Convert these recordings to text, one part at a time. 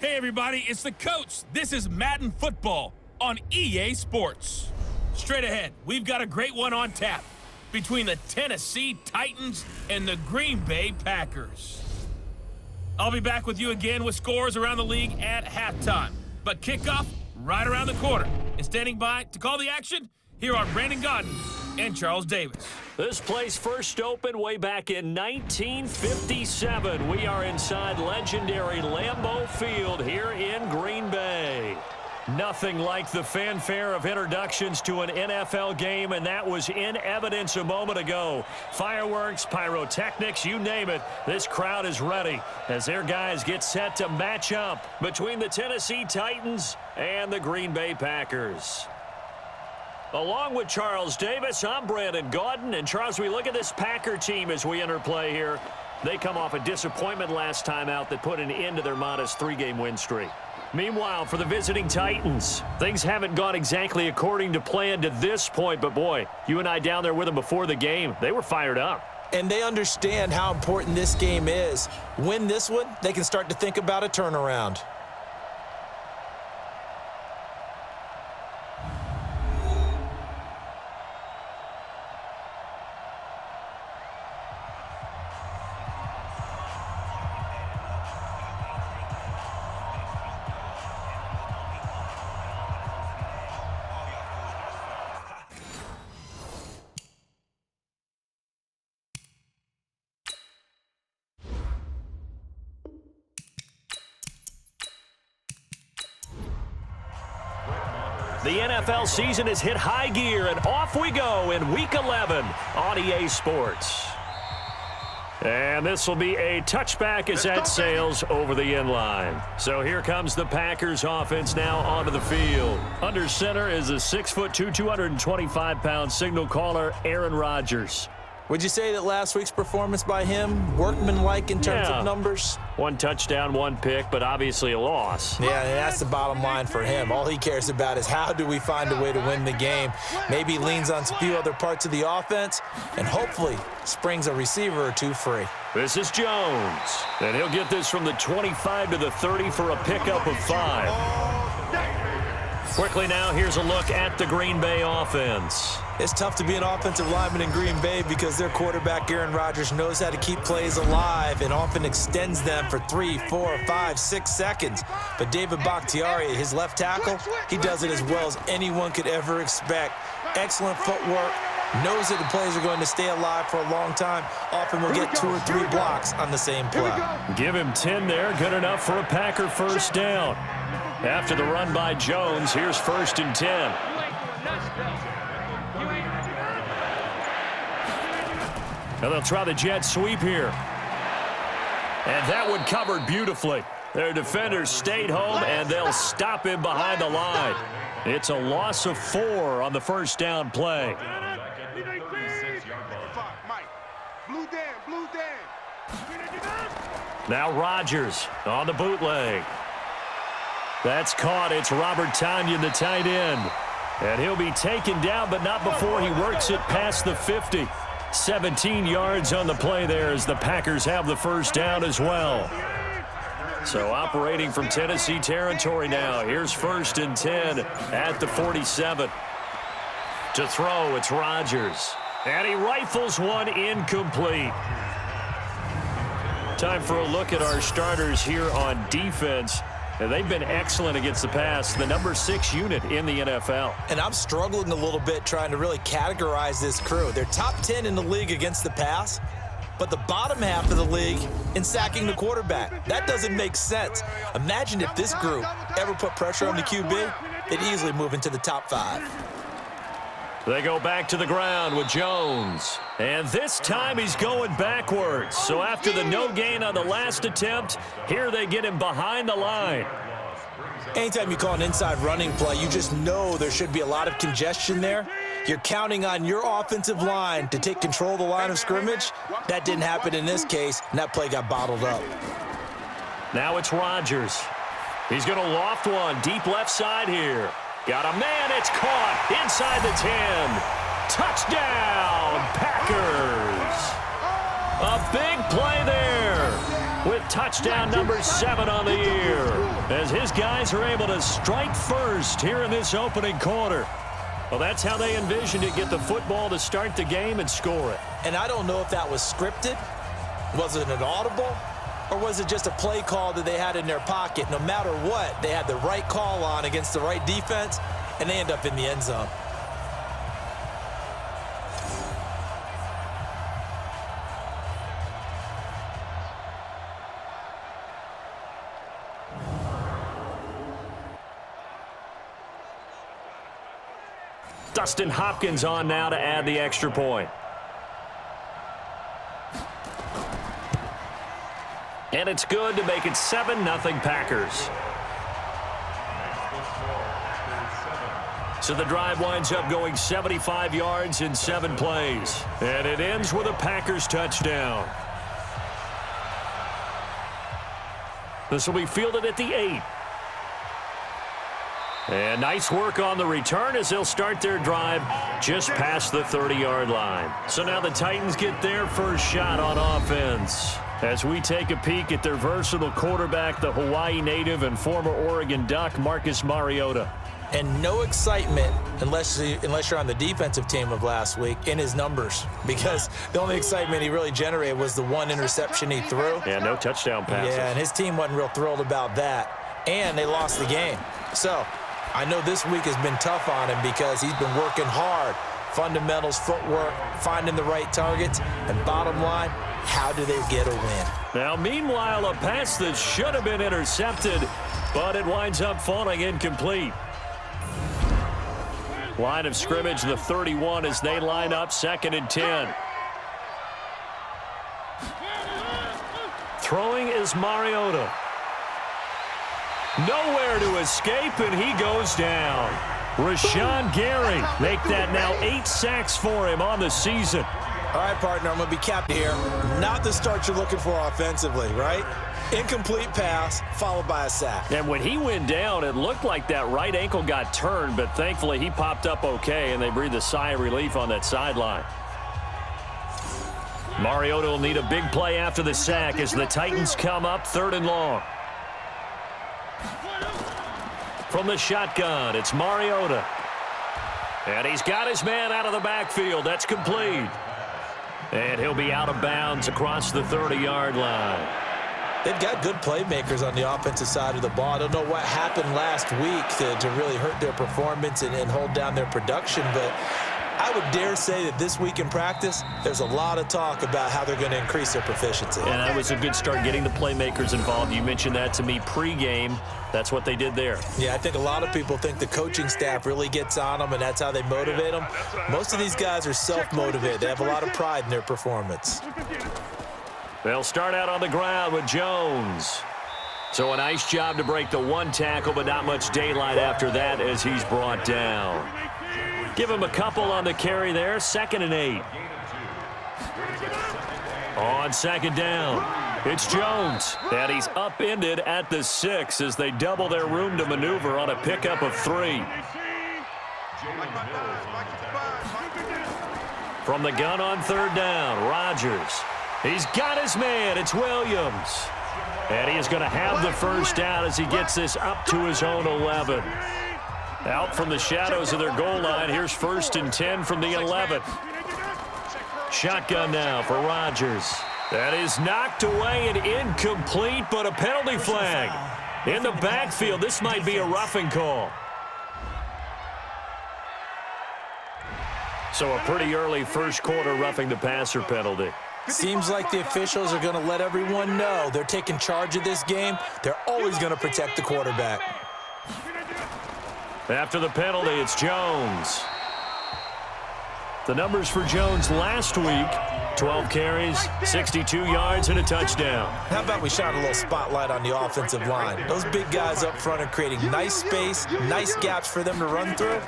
Hey everybody, it's the coach. This is Madden Football on EA Sports. Straight ahead, we've got a great one on tap between the Tennessee Titans and the Green Bay Packers. I'll be back with you again with scores around the league at halftime. But kickoff right around the corner. And standing by to call the action, here are Brandon Gaudin and Charles Davis. This place first opened way back in 1957. We are inside legendary Lambeau Field here in Green Bay. Nothing like the fanfare of introductions to an NFL game, and that was in evidence a moment ago. Fireworks, pyrotechnics, you name it. This crowd is ready as their guys get set to match up between the Tennessee Titans and the Green Bay Packers. Along with Charles Davis, I'm Brandon Gaudin. And Charles, we look at this Packer team as we enter play here. They come off a disappointment last time out that put an end to their modest 3-game win streak. Meanwhile, for the visiting Titans, things haven't gone exactly according to plan to this point. But boy, you and I down there with them before the game, they were fired up. And they understand how important this game is. Win this one, they can start to think about a turnaround. The NFL season has hit high gear, and off we go in Week 11 on EA Sports. And this will be a touchback as that sails over the inline. So here comes the Packers offense now onto the field. Under center is a 6'2", 225-pound signal caller, Aaron Rodgers. Would you say that last week's performance by him, workmanlike in terms of numbers? 1 touchdown, 1 pick, but obviously a loss. Yeah, that's the bottom line for him. All he cares about is how do we find a way to win the game. Maybe leans on a few other parts of the offense and hopefully springs a receiver or two free. This is Jones, and he'll get this from the 25 to the 30 for a pickup of 5. Quickly now, here's a look at the Green Bay offense. It's tough to be an offensive lineman in Green Bay because their quarterback, Aaron Rodgers, knows how to keep plays alive and often extends them for 3, 4, 5, 6 seconds. But David Bakhtiari, his left tackle, he does it as well as anyone could ever expect. Excellent footwork, knows that the plays are going to stay alive for a long time. Often will get 2 or 3 blocks on the same play. Give him 10 there, good enough for a Packer first down. After the run by Jones, here's 1st and 10. And they'll try the jet sweep here. And that one covered beautifully. Their defenders stayed home, and they'll stop him behind the line. It's a loss of 4 on the first down play. Now Rodgers on the bootleg. That's caught. It's Robert Tonyan, the tight end. And he'll be taken down, but not before he works it past the 50. 17 yards on the play there as the Packers have the first down as well. So operating from Tennessee territory now. Here's 1st and 10 at the 47. To throw, it's Rodgers. And he rifles one incomplete. Time for a look at our starters here on defense. They've been excellent against the pass, the number 6 unit in the NFL. And I'm struggling a little bit trying to really categorize this crew. They're top 10 in the league against the pass, but the bottom half of the league in sacking the quarterback. That doesn't make sense. Imagine if this group ever put pressure on the QB, they'd easily move into the top 5. They go back to the ground with Jones. And this time he's going backwards. So after the no gain on the last attempt, here they get him behind the line. Anytime you call an inside running play, you just know there should be a lot of congestion there. You're counting on your offensive line to take control of the line of scrimmage. That didn't happen in this case, and that play got bottled up. Now it's Rodgers. He's going to loft one deep left side here. Got a man, it's caught inside the 10. Touchdown, Packers. A big play there with touchdown number 7 on the year, as his guys are able to strike first here in this opening quarter. Well, that's how they envisioned it, get the football to start the game and score it. And I don't know if that was scripted. Was it an audible? Or was it just a play call that they had in their pocket? No matter what, they had the right call on against the right defense, and they end up in the end zone. Dustin Hopkins on now to add the extra point. And it's good to make it 7-0 Packers. So the drive winds up going 75 yards in 7 plays. And it ends with a Packers touchdown. This will be fielded at the 8. And nice work on the return as they'll start their drive just past the 30-yard line. So now the Titans get their first shot on offense. As we take a peek at their versatile quarterback, the Hawaii native and former Oregon Duck, Marcus Mariota. And no excitement, unless you're on the defensive team of last week, in his numbers. Because the only excitement he really generated was the one interception he threw. And no touchdown passes. Yeah, and his team wasn't real thrilled about that. And they lost the game. So I know this week has been tough on him because he's been working hard. Fundamentals, footwork, finding the right targets. And bottom line, how do they get a win? Now, meanwhile, a pass that should have been intercepted, but it winds up falling incomplete. Line of scrimmage, the 31, as they line up 2nd and 10. Throwing is Mariota. Nowhere to escape, and he goes down. Rashawn Gary make that now 8 sacks for him on the season. All right, partner, I'm going to be capped here. Not the start you're looking for offensively, right? Incomplete pass followed by a sack. And when he went down, it looked like that right ankle got turned, but thankfully he popped up okay, and they breathed a sigh of relief on that sideline. Mariota will need a big play after the sack as the Titans come up 3rd and long. From the shotgun, it's Mariota. And he's got his man out of the backfield. That's complete. And he'll be out of bounds across the 30-yard line. They've got good playmakers on the offensive side of the ball. I don't know what happened last week to really hurt their performance and hold down their production, but I would dare say that this week in practice, there's a lot of talk about how they're going to increase their proficiency. And that was a good start, getting the playmakers involved. You mentioned that to me pregame. That's what they did there. Yeah, I think a lot of people think the coaching staff really gets on them, and that's how they motivate them. Most of these guys are self-motivated. They have a lot of pride in their performance. They'll start out on the ground with Jones. So a nice job to break the 1 tackle, but not much daylight after that as he's brought down. Give him a couple on the carry there. 2nd and 8. On 2nd down, it's Jones. And he's upended at the 6 as they double their room to maneuver on a pickup of 3. From the gun on 3rd down, Rodgers. He's got his man. It's Williams. And he is going to have the first down as he gets this up to his own 11. Out from the shadows of their goal line. Here's 1st and 10 from the 11. Shotgun now for Rodgers. That is knocked away and incomplete, but a penalty flag. In the backfield, this might be a roughing call. So a pretty early first quarter roughing the passer penalty. Seems like the officials are going to let everyone know they're taking charge of this game. They're always going to protect the quarterback. After the penalty, it's Jones. The numbers for Jones last week, 12 carries, 62 yards, and a touchdown. How about we shine a little spotlight on the offensive line? Those big guys up front are creating nice space, nice gaps for them to run through.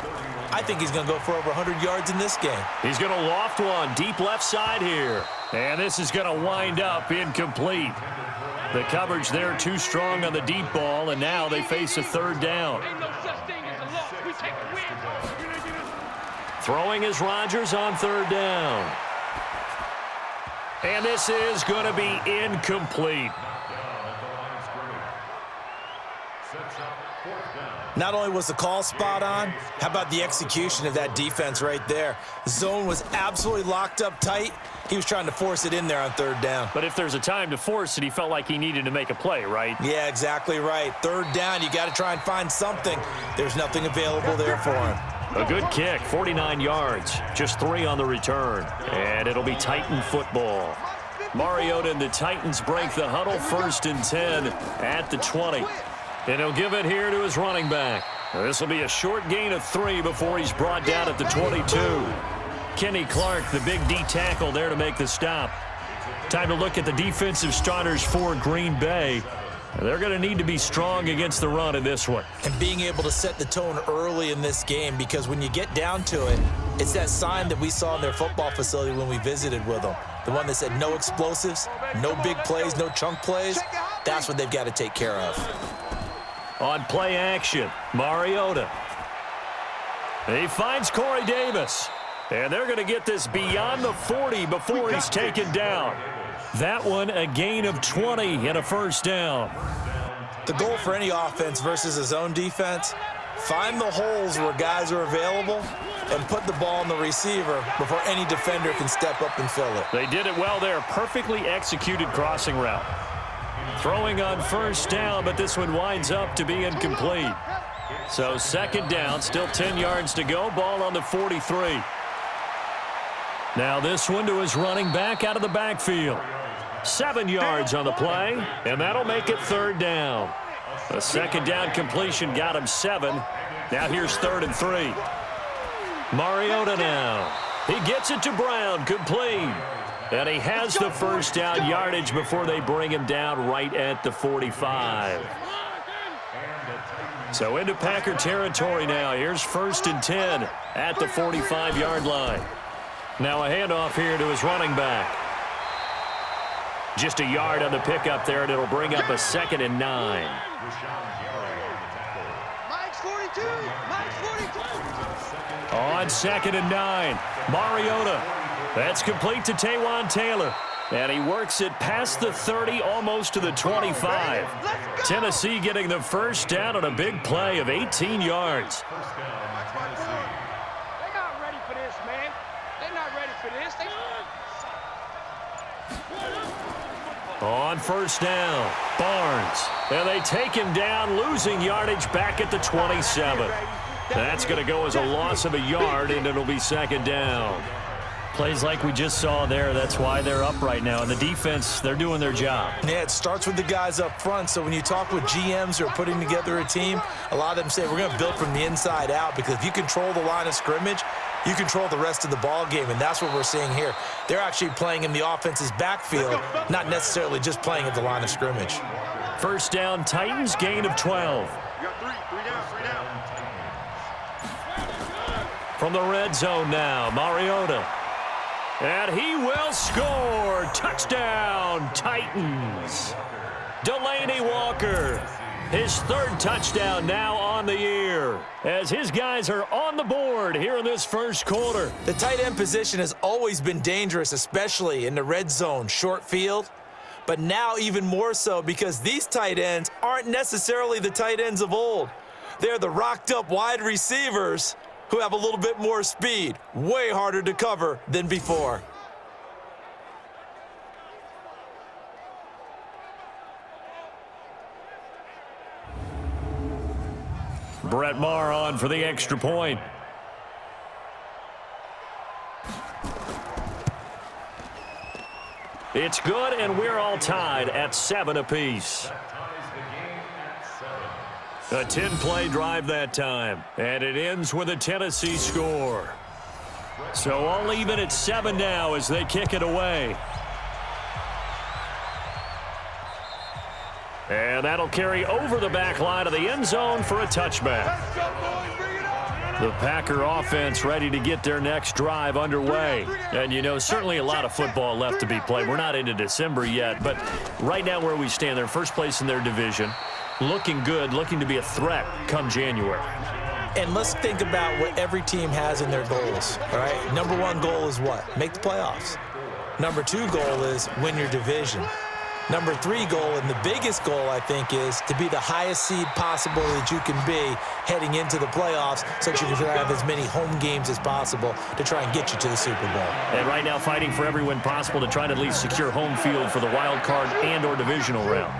I think he's going to go for over 100 yards in this game. He's going to loft one deep left side here. And this is going to wind up incomplete. The coverage there too strong on the deep ball, and now they face a 3rd down. Throwing is Rodgers on 3rd down. And this is going to be incomplete. Not only was the call spot on, how about the execution of that defense right there? Zone was absolutely locked up tight. He was trying to force it in there on third down. But if there's a time to force it, he felt like he needed to make a play, right? Yeah, exactly right. Third down, you got to try and find something. There's nothing available there for him. A good kick, 49 yards, just 3 on the return. And it'll be Titan football. Mariota and the Titans break the huddle, 1st and 10 at the 20. And he'll give it here to his running back. This will be a short gain of 3 before he's brought down at the 22. Kenny Clark, the big D tackle there to make the stop. Time to look at the defensive starters for Green Bay. They're going to need to be strong against the run in this one. And being able to set the tone early in this game, because when you get down to it, it's that sign that we saw in their football facility when we visited with them. The one that said no explosives, no big plays, no chunk plays. That's what they've got to take care of. On play action, Mariota. He finds Corey Davis. And they're going to get this beyond the 40 before he's taken down. That one, a gain of 20 and a first down. The goal for any offense versus his own defense, find the holes where guys are available and put the ball on the receiver before any defender can step up and fill it. They did it well there. Perfectly executed crossing route. Throwing on first down, but this one winds up to be incomplete. So 2nd down, still 10 yards to go. Ball on the 43. Now this one to his running back out of the backfield. 7 yards on the play, and that'll make it 3rd down. A 2nd down completion got him 7. Now here's 3rd and 3. Mariota now. He gets it to Brown, complete. And he has the first down yardage before they bring him down right at the 45. So into Packer territory now. Here's 1st and 10 at the 45-yard line. Now a handoff here to his running back. Just a yard on the pickup there, and it'll bring up a 2nd and 9. On 2nd and 9, Mariota. That's complete to Taywan Taylor. And he works it past the 30, almost to the 25. Tennessee getting the first down on a big play of 18 yards. They're not ready for this, man. They're not ready for this. On first down, Barnes. And they take him down, losing yardage back at the 27. That's going to go as a loss of a yard, and it'll be 2nd down. Plays like we just saw there, that's why they're up right now. And the defense, they're doing their job. Yeah, it starts with the guys up front. So when you talk with GMs who are putting together a team, a lot of them say we're going to build from the inside out, because if you control the line of scrimmage, you control the rest of the ball game, and that's what we're seeing here. They're actually playing in the offense's backfield, not necessarily just playing at the line of scrimmage. First down, Titans, gain of 12. You got 3 down. From the red zone now, Mariota. And he will score. Touchdown, Titans. Delaney Walker. His 3rd touchdown now on the year, as his guys are on the board here in this first quarter. The tight end position has always been dangerous, especially in the red zone, short field. But now even more so, because these tight ends aren't necessarily the tight ends of old. They're the rocked-up wide receivers who have a little bit more speed, way harder to cover than before. Brett Maher on for the extra point. It's good, and we're all tied at 7 apiece. A 10-play drive that time, and it ends with a Tennessee score. So all even at 7 now as they kick it away. And that'll carry over the back line of the end zone for a touchback. The Packer offense ready to get their next drive underway. And, you know, certainly a lot of football left to be played. We're not into December yet, but right now where we stand, they're first place in their division. Looking good, looking to be a threat come January. And let's think about what every team has in their goals, all right? Number 1 goal is what? Make the playoffs. Number 2 goal is win your division. Number 3 goal, and the biggest goal, I think, is to be the highest seed possible that you can be heading into the playoffs so that you can have as many home games as possible to try and get you to the Super Bowl. And right now fighting for every win possible to try to at least secure home field for the wild card and or divisional round.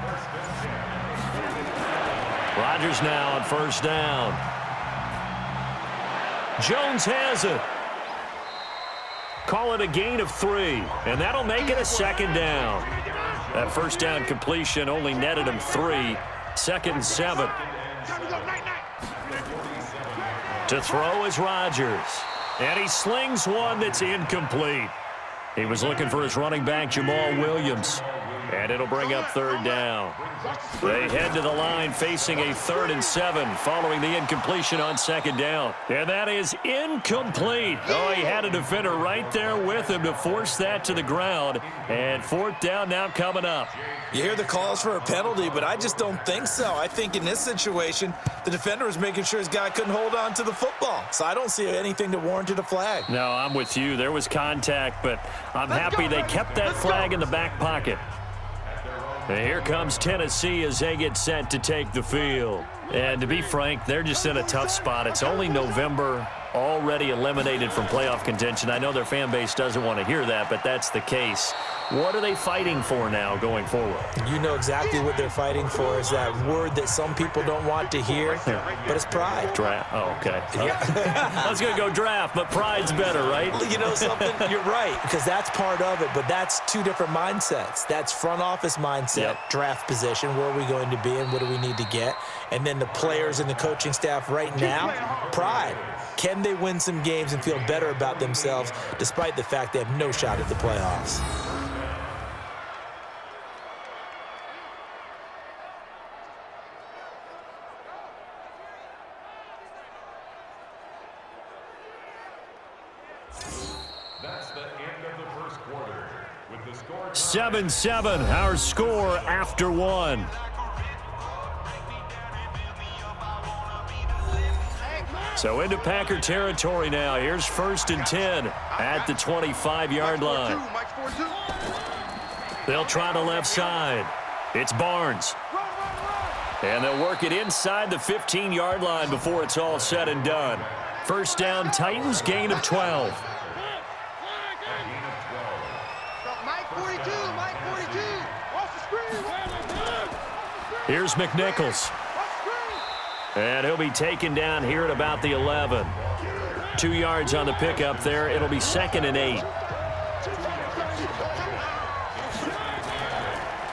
Rodgers now on first down. Jones has it. Call it a gain of 3, and that'll make it a second down. That first down completion only netted him 3. 2nd and 7. To throw is Rodgers. And he slings one that's incomplete. He was looking for his running back, Jamal Williams. And it'll bring up 3rd down. They head to the line facing a 3rd and 7 following the incompletion on 2nd down. And that is incomplete. Oh, he had a defender right there with him to force that to the ground. And 4th down now coming up. You hear the calls for a penalty, but I just don't think so. I think in this situation, the defender was making sure his guy couldn't hold on to the football. So I don't see anything that warranted a flag. No, I'm with you. There was contact, but I'm happy they kept that flag in the back pocket. And here comes Tennessee as they get set to take the field. And to be frank, they're just in a tough spot. It's only November, already eliminated from playoff contention. I know their fan base doesn't want to hear that, but that's the case. What are they fighting for now going forward? You know exactly what they're fighting for is that word that some people don't want to hear, but it's pride. Draft. Oh, okay. I was going to go draft, but pride's better, right? You know something? You're right, because that's part of it, but that's 2 different mindsets. That's front office mindset, draft position, where are we going to be and what do we need to get? And then the players and the coaching staff right now, pride. Can they win some games and feel better about themselves despite the fact they have no shot at the playoffs? That's the end of the first quarter. With the score 7-7, our score after 1. So into Packer territory now. Here's 1st and 10 at the 25-yard line. They'll try the left side. It's Barnes. And they'll work it inside the 15-yard line before it's all said and done. First down, Titans, gain of 12. Mike 42, Mike 42. Off the screen. Here's McNichols. And he'll be taken down here at about the 11. 2 yards on the pickup there. It'll be 2nd and 8.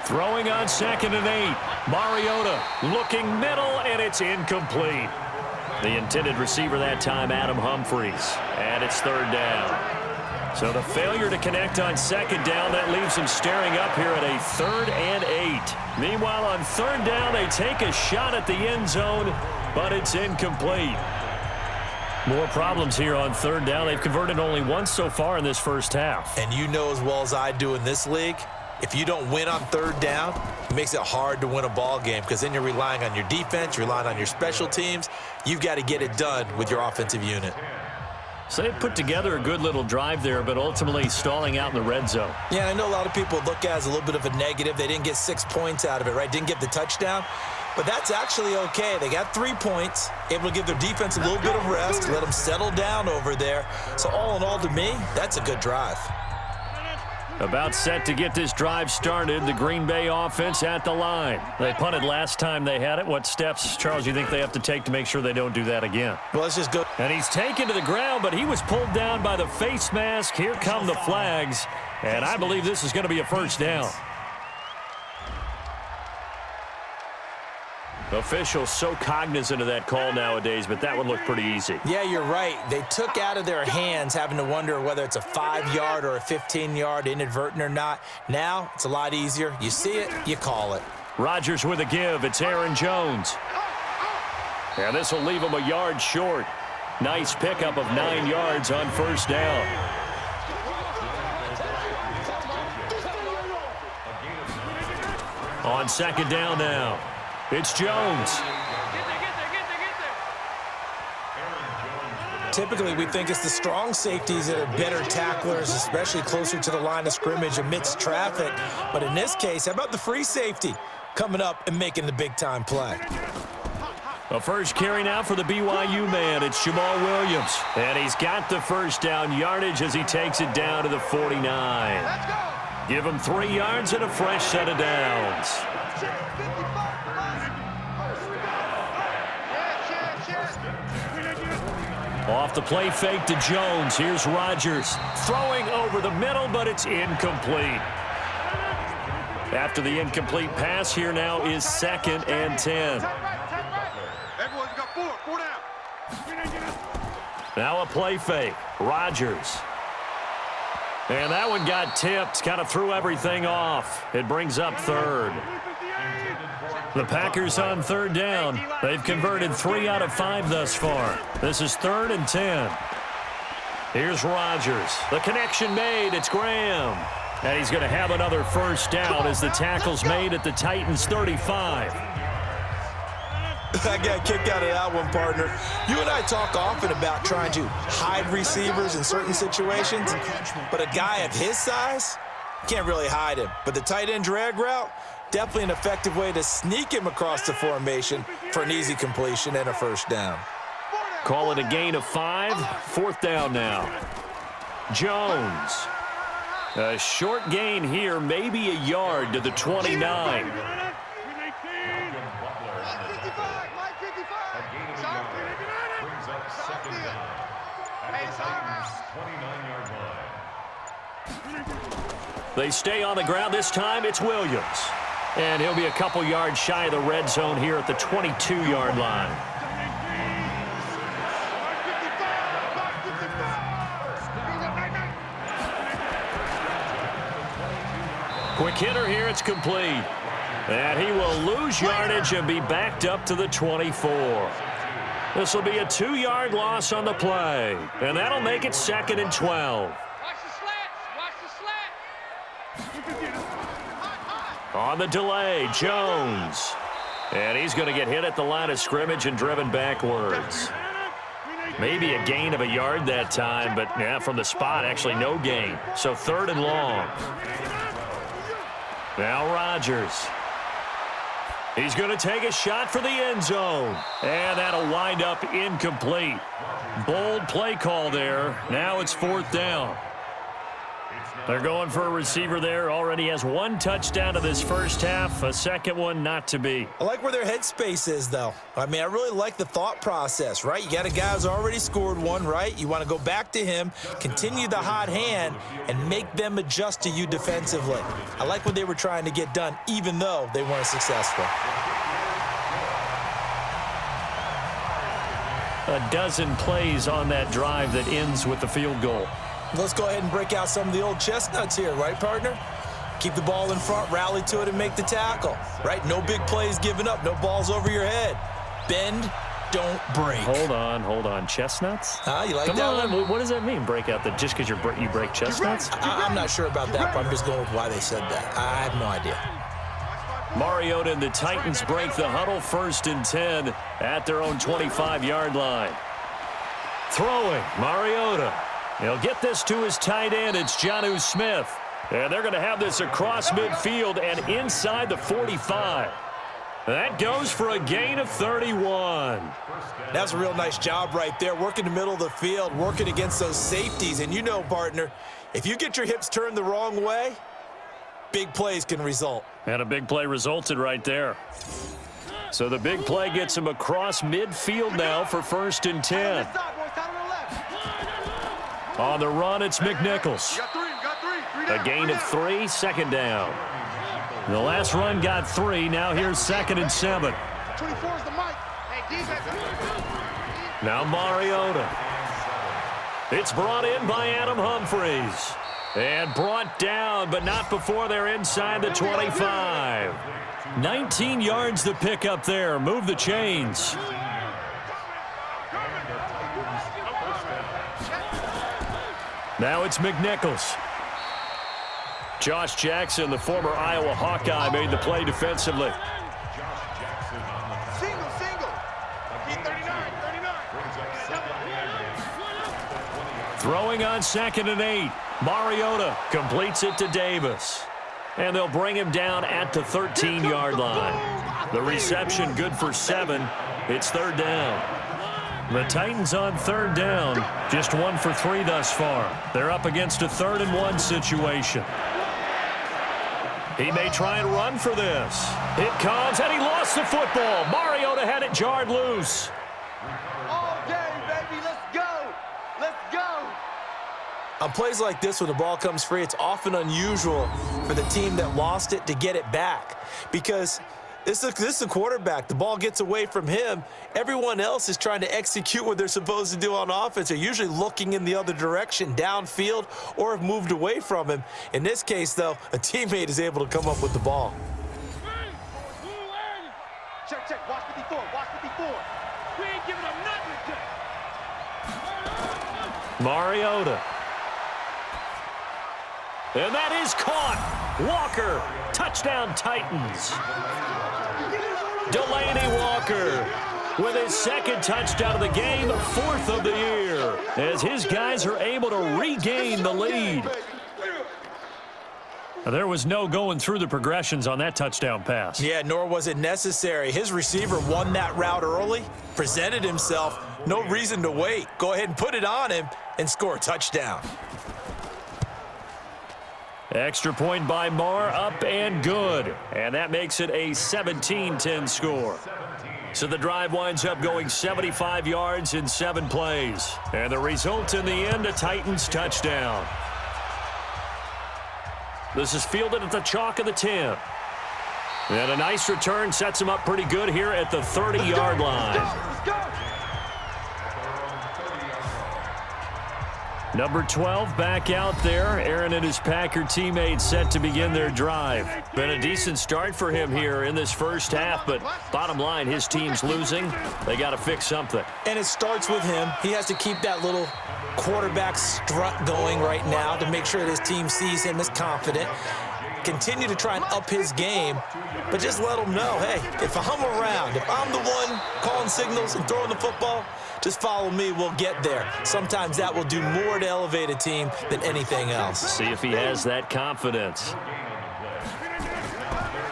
Throwing on 2nd and 8. Mariota looking middle, and it's incomplete. The intended receiver that time, Adam Humphries. And it's 3rd down. So the failure to connect on 2nd down, that leaves him staring up here at a 3rd and 8. Meanwhile, on 3rd down, they take a shot at the end zone, but it's incomplete. More problems here on 3rd down. They've converted only once so far in this first half. And you know as well as I do in this league, if you don't win on 3rd down, it makes it hard to win a ball game because then you're relying on your defense, you're relying on your special teams. You've got to get it done with your offensive unit. So they put together a good little drive there, but ultimately stalling out in the red zone. Yeah, I know a lot of people look at it as a little bit of a negative. They didn't get 6 points out of it, right? Didn't get the touchdown. But that's actually okay. They got 3 points, able to give their defense a little bit of rest, let them settle down over there. So all in all, to me, that's a good drive. About set to get this drive started, the Green Bay offense at the line. They punted last time they had it. What steps, Charles, you think they have to take to make sure they don't do that again? Well, let's just go. And he's taken to the ground, but he was pulled down by the face mask. Here come the flags, and I believe this is going to be a first down. Officials so cognizant of that call nowadays, but that would look pretty easy. Yeah, you're right. They took out of their hands having to wonder whether it's a 5-yard or a 15-yard, inadvertent or not. Now, it's a lot easier. You see it, you call it. Rodgers with a give. It's Aaron Jones. And this will leave him a yard short. Nice pickup of 9 yards on first down. On 2nd down now. It's Jones. typically we think it's the strong safeties that are better tacklers, especially closer to the line of scrimmage amidst traffic. But in this case, how about the free safety coming up and making the big-time play? A first carry now for the BYU man. It's Jamal Williams. And he's got the first down yardage as he takes it down to the 49. Let's go. Give him 3 yards and a fresh set of downs. Off the play fake to Jones. Here's Rodgers throwing over the middle, but it's incomplete. After the incomplete pass, here now is 2nd and 10. Everyone's got 4 down. Now a play fake. Rodgers. And that one got tipped. Kind of threw everything off. It brings up 3rd. The Packers on 3rd down. They've converted 3 out of 5 thus far. This is 3rd and 10. Here's Rodgers. The connection made. It's Graham. And he's going to have another first down as the tackle's made at the Titans 35. I got a kick out of that one, partner. You and I talk often about trying to hide receivers in certain situations, but a guy of his size can't really hide him. But the tight end drag route, definitely an effective way to sneak him across the formation for an easy completion and a first down. Call it a gain of 5. 4th down now. Jones. A short gain here, maybe a yard to the 29. They stay on the ground. This time it's Williams. And he'll be a couple yards shy of the red zone here at the 22-yard line. Quick hitter here. It's complete. And he will lose yardage and be backed up to the 24. This will be a 2-yard loss on the play. And that'll make it 2nd and 12. On the delay, Jones. And he's going to get hit at the line of scrimmage and driven backwards. Maybe a gain of a yard that time, but yeah, from the spot, actually no gain. So 3rd and long. Now Rodgers. He's going to take a shot for the end zone. And that'll wind up incomplete. Bold play call there. Now it's 4th down. They're going for a receiver there. Already has 1 touchdown to this first half. A second one not to be. I like where their headspace is, though. I mean, I really like the thought process, right? You got a guy who's already scored 1, right? You want to go back to him, continue the hot hand, and make them adjust to you defensively. I like what they were trying to get done, even though they weren't successful. A dozen plays on that drive that ends with the field goal. Let's go ahead and break out some of the old chestnuts here, right, partner? Keep the ball in front, rally to it, and make the tackle, right? No big plays given up, no balls over your head. Bend, don't break. Hold on. Chestnuts? You like Come that on. one? What does that mean, break out? Just because you break chestnuts? I'm not sure about that, but I'm just going with why they said that. I have no idea. Mariota and the Titans break the huddle, 1st and 10 at their own 25-yard line. Throwing, Mariota. He'll get this to his tight end. It's Jonnu Smith. And they're going to have this across midfield and inside the 45. That goes for a gain of 31. That's a real nice job right there, working the middle of the field, working against those safeties. And you know, partner, if you get your hips turned the wrong way, big plays can result. And a big play resulted right there. So the big play gets him across midfield now for 1st and 10. On the run, it's McNichols. A gain of 3, 2nd down. The last run got 3. Now here's 2nd and 7. 24 is the mic. Now Mariota. It's brought in by Adam Humphries. And brought down, but not before they're inside the 25. 19 yards to pick up there. Move the chains. Now it's McNichols. Josh Jackson, the former Iowa Hawkeye, made the play defensively. Single. Throwing on 2nd and 8. Mariota completes it to Davis. And they'll bring him down at the 13-yard line. The reception good for 7. It's 3rd down. The Titans on 3rd down, just 1 for 3 thus far. They're up against a 3rd and 1 situation. He may try and run for this. It comes, and he lost the football. Mariota had it jarred loose. All day, baby. Let's go. Let's go. On plays like this, when the ball comes free, it's often unusual for the team that lost it to get it back, because this is a quarterback. The ball gets away from him. Everyone else is trying to execute what they're supposed to do on offense. They're usually looking in the other direction, downfield, or have moved away from him. In this case, though, a teammate is able to come up with the ball. Check, check. Watch 54. Watch 54. We ain't giving up nothing today. Mariota. And that is caught. Walker. Touchdown, Titans. Delaney Walker with his 2nd touchdown of the game, 4th of the year, as his guys are able to regain the lead. There was no going through the progressions on that touchdown pass. Yeah, nor was it necessary. His receiver won that route early, presented himself, no reason to wait. Go ahead and put it on him and score a touchdown. Extra point by Marr, up and good. And that makes it a 17-10 score. So the drive winds up going 75 yards in 7 plays. And the result in the end, a Titans touchdown. This is fielded at the chalk of the 10. And a nice return sets him up pretty good here at the 30-yard line. Let's go. Number 12 back out there. Aaron and his Packer teammates set to begin their drive. Been a decent start for him here in this first half, but bottom line, his team's losing. They got to fix something. And it starts with him. He has to keep that little quarterback strut going right now to make sure that his team sees him as confident. Continue to try and up his game, but just let him know, hey, if I'm around, if I'm the one calling signals and throwing the football, just follow me, we'll get there. Sometimes that will do more to elevate a team than anything else. See if he has that confidence.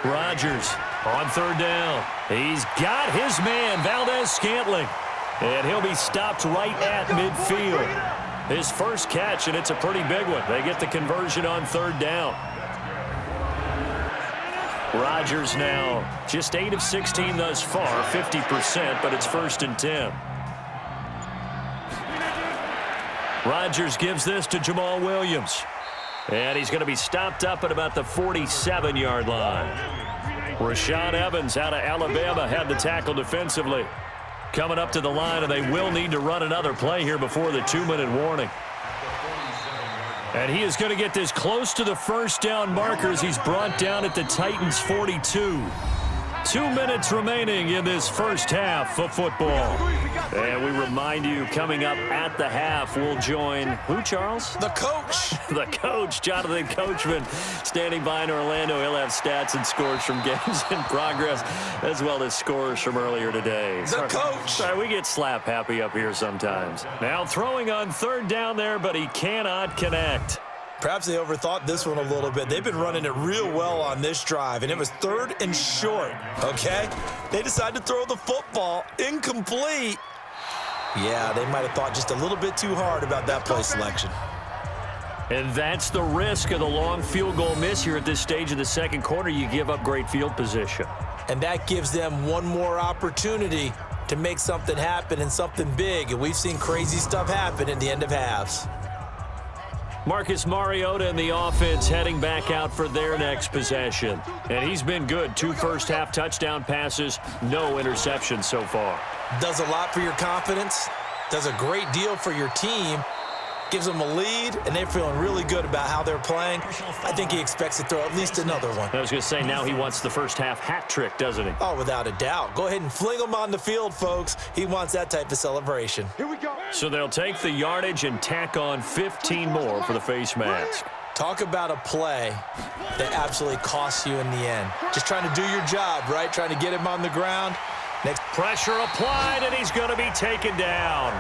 Rodgers on 3rd down. He's got his man, Valdez-Scantling, and he'll be stopped right at midfield. His first catch, and it's a pretty big one. They get the conversion on 3rd down. Rodgers now just 8 of 16 thus far, 50%, but it's 1st and 10. Rodgers gives this to Jamal Williams. And he's going to be stopped up at about the 47-yard line. Rashaan Evans out of Alabama had the tackle defensively. Coming up to the line, and they will need to run another play here before the 2-minute warning. And he is going to get this close to the first down marker as he's brought down at the Titans' 42. 2 minutes remaining in this first half of football. And we remind you, coming up at the half, we'll join who, Charles? The coach. The coach, Jonathan Coachman, standing by in Orlando. He'll have stats and scores from games in progress, as well as scores from earlier today. The coach. Sorry, we get slap happy up here sometimes. Now throwing on 3rd down there, but he cannot connect. Perhaps they overthought this one a little bit. They've been running it real well on this drive, and it was 3rd and short, okay? They decided to throw the football incomplete. Yeah, they might have thought just a little bit too hard about that play selection. And that's the risk of the long field goal miss here at this stage of the second quarter. You give up great field position. And that gives them one more opportunity to make something happen and something big. And we've seen crazy stuff happen at the end of halves. Marcus Mariota and the offense heading back out for their next possession. And he's been good. 2 first-half touchdown passes, no interceptions so far. Does a lot for your confidence, does a great deal for your team, gives them a lead, and they're feeling really good about how they're playing. I think he expects to throw at least another one. I was going to say, now he wants the first-half hat trick, doesn't he? Oh, without a doubt. Go ahead and fling him on the field, folks. He wants that type of celebration. Here we go. So they'll take the yardage and tack on 15 more for the face mask. Talk about a play that absolutely costs you in the end. Just trying to do your job, right? Trying to get him on the ground. Next pressure applied, and he's going to be taken down.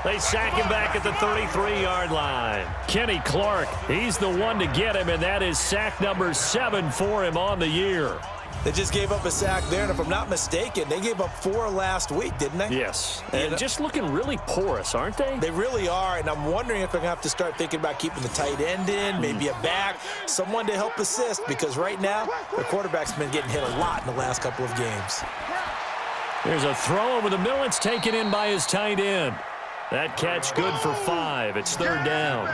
They sack him back at the 33-yard line. Kenny Clark, he's the one to get him, and that is sack number 7 for him on the year. They just gave up a sack there, and if I'm not mistaken, they gave up 4 last week, didn't they? Yes, and just looking really porous, aren't they? They really are, and I'm wondering if they're going to have to start thinking about keeping the tight end in, maybe a back, someone to help assist, because right now, the quarterback's been getting hit a lot in the last couple of games. There's a throw over the middle. It's taken in by his tight end. That catch good for 5. It's 3rd down.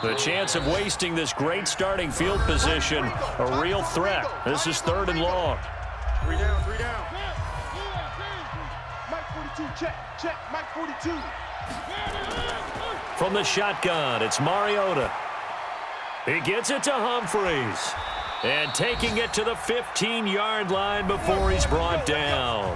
The chance of wasting this great starting field position, a real threat. This is 3rd and long. 3 down, 3 down. Mike 42, check, Mike 42. From the shotgun, it's Mariota. He gets it to Humphreys. And taking it to the 15-yard line before he's brought down.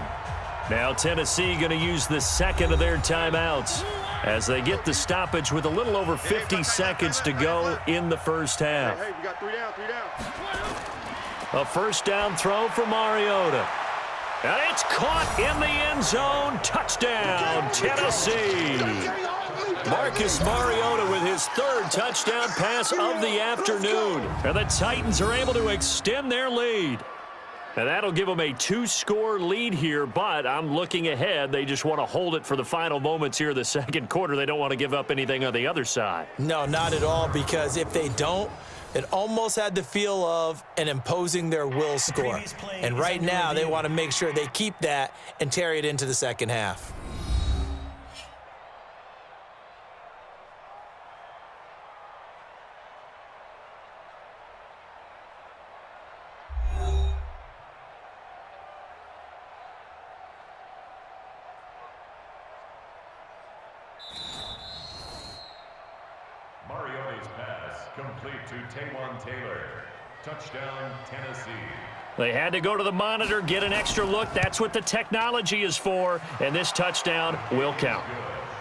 Now Tennessee going to use the second of their timeouts as they get the stoppage with a little over 50 seconds to go in the first half. Hey, we got 3 down, 3 down. A first down throw for Mariota. And it's caught in the end zone. Touchdown, Tennessee. Marcus Mariota with his 3rd touchdown pass of the afternoon. And the Titans are able to extend their lead. And that'll give them a 2-score lead here, but I'm looking ahead. They just want to hold it for the final moments here of the second quarter. They don't want to give up anything on the other side. No, not at all, because if they don't, it almost had the feel of an imposing their will score. And right now, they want to make sure they keep that and carry it into the second half. Mariota's pass complete to Taywan Taylor. Touchdown, Tennessee. They had to go to the monitor, get an extra look. That's what the technology is for, and this touchdown will count.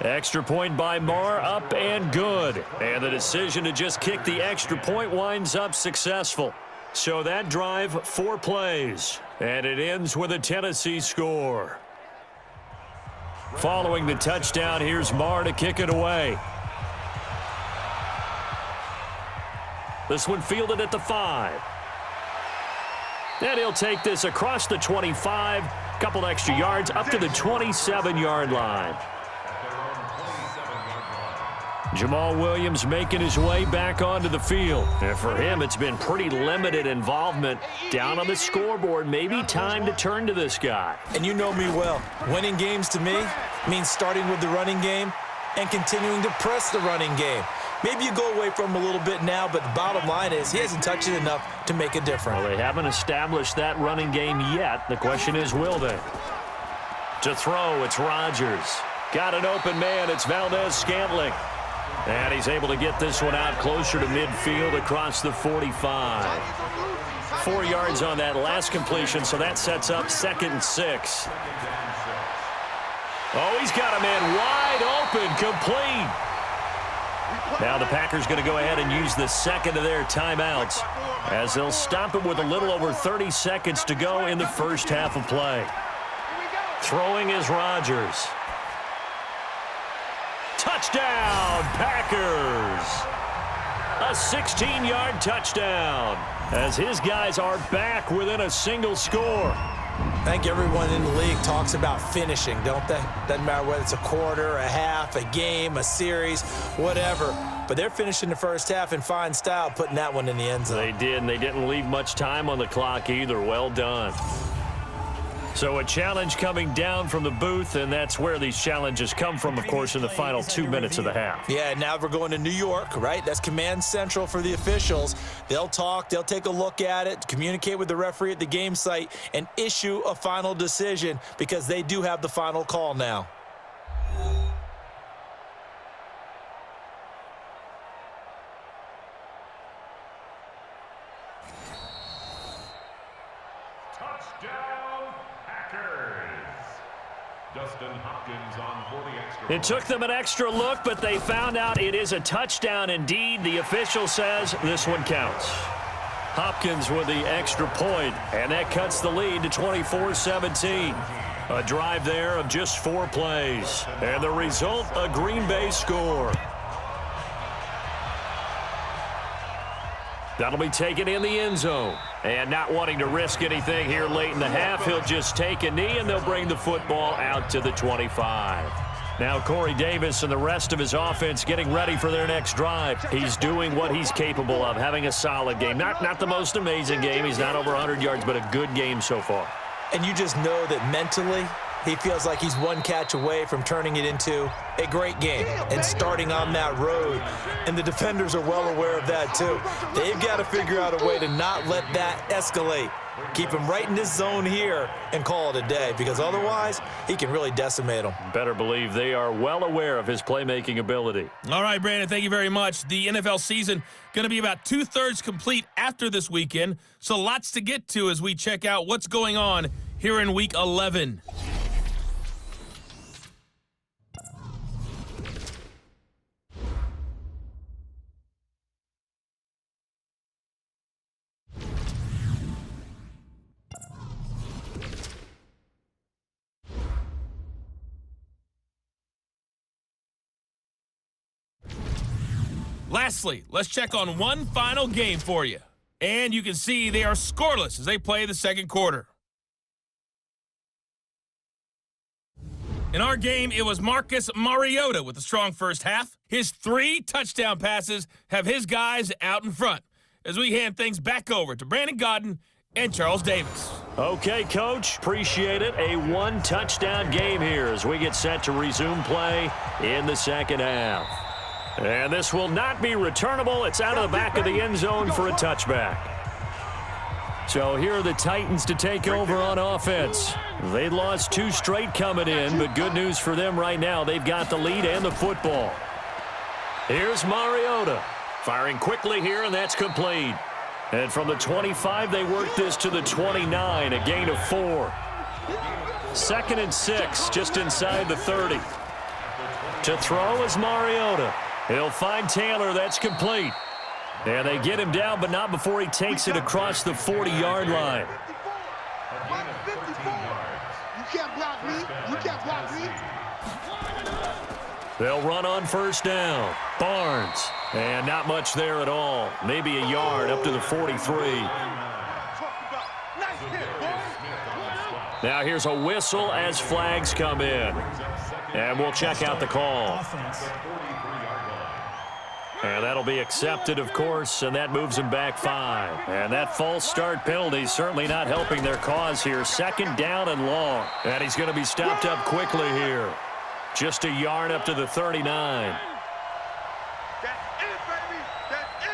Extra point by Marr, up and good. And the decision to just kick the extra point winds up successful. So that drive, 4 plays, and it ends with a Tennessee score. Following the touchdown, here's Marr to kick it away. This one fielded at the 5. And he'll take this across the 25, couple extra yards, up to the 27-yard line. Jamal Williams making his way back onto the field. And for him, it's been pretty limited involvement down on the scoreboard. Maybe time to turn to this guy. And you know me well. Winning games to me means starting with the running game and continuing to press the running game. Maybe you go away from him a little bit now, but the bottom line is he hasn't touched it enough to make a difference. Well, they haven't established that running game yet. The question is, will they? To throw, it's Rodgers. Got an open man, it's Valdez-Scantling. And he's able to get this one out closer to midfield across the 45. 4 yards on that last completion, so that sets up 2nd and 6. Oh, he's got a man wide open, complete. Now the Packers going to go ahead and use the second of their timeouts as they'll stop it with a little over 30 seconds to go in the first half of play. Throwing is Rodgers. Touchdown, Packers! A 16-yard touchdown as his guys are back within a single score. I think everyone in the league talks about finishing, don't they? Doesn't matter whether it's a quarter, a half, a game, a series, whatever. But they're finishing the first half in fine style, putting that one in the end zone. They did, and they didn't leave much time on the clock either. Well done. So a challenge coming down from the booth, and that's where these challenges come from, of course, in the final 2 minutes of the half. Yeah, now we're going to New York, right? That's command central for the officials. They'll talk, they'll take a look at it, communicate with the referee at the game site, and issue a final decision because they do have the final call now. Dustin Hopkins on for the extra. It took them an extra look, but they found out it is a touchdown indeed. The official says this one counts. Hopkins with the extra point, and that cuts the lead to 24-17. A drive there of just 4 plays. And the result, a Green Bay score. That'll be taken in the end zone. And not wanting to risk anything here late in the half, he'll just take a knee, and they'll bring the football out to the 25. Now Corey Davis and the rest of his offense getting ready for their next drive. He's doing what he's capable of, having a solid game. Not the most amazing game. He's not over 100 yards, but a good game so far. And you just know that mentally, he feels like he's one catch away from turning it into a great game and starting on that road. And the defenders are well aware of that too. They've got to figure out a way to not let that escalate. Keep him right in this zone here and call it a day, because otherwise he can really decimate them. Better believe they are well aware of his playmaking ability. All right, Brandon, thank you very much. The NFL season going to be about 2/3 complete after this weekend, so lots to get to as we check out what's going on here in Week 11. Lastly, let's check on one final game for you. And you can see they are scoreless as they play the second quarter. In our game, it was Marcus Mariota with a strong first half. His 3 touchdown passes have his guys out in front as we hand things back over to Brandon Gaudin and Charles Davis. Okay, Coach. Appreciate it. A 1-touchdown game here as we get set to resume play in the second half. And this will not be returnable. It's out of the back of the end zone for a touchback. So here are the Titans to take over on offense. They lost 2 straight coming in, but good news for them right now. They've got the lead and the football. Here's Mariota. Firing quickly here, and that's complete. And from the 25, they work this to the 29, a gain of 4. 2nd and 6, just inside the 30. To throw is Mariota. He'll find Taylor. That's complete. And they get him down, but not before he takes it across the 40-yard line. You can't block me. You can't block me. They'll run on first down. Barnes. And not much there at all. Maybe a yard up to the 43. Now here's a whistle as flags come in. And we'll check out the call. And that'll be accepted, of course, and that moves them back 5. And that false start penalty certainly not helping their cause here. 2nd down and long. And he's going to be stopped up quickly here. Just a yard up to the 39. That's it, baby. That's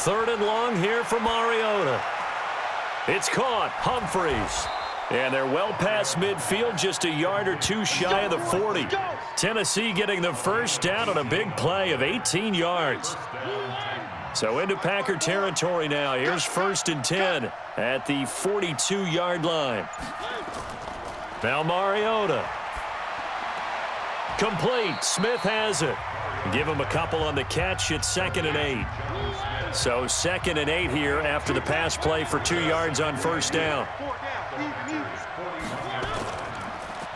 it. 3rd and long here for Mariota. It's caught. Humphreys. And they're well past midfield, just a yard or 2 shy of the 40. Tennessee getting the first down on a big play of 18 yards. So into Packer territory now. Here's 1st and 10 at the 42-yard line. Now Mariota. Complete. Smith has it. Give him a couple on the catch. It's 2nd and 8. So 2nd and 8 here after the pass play for 2 yards on first down.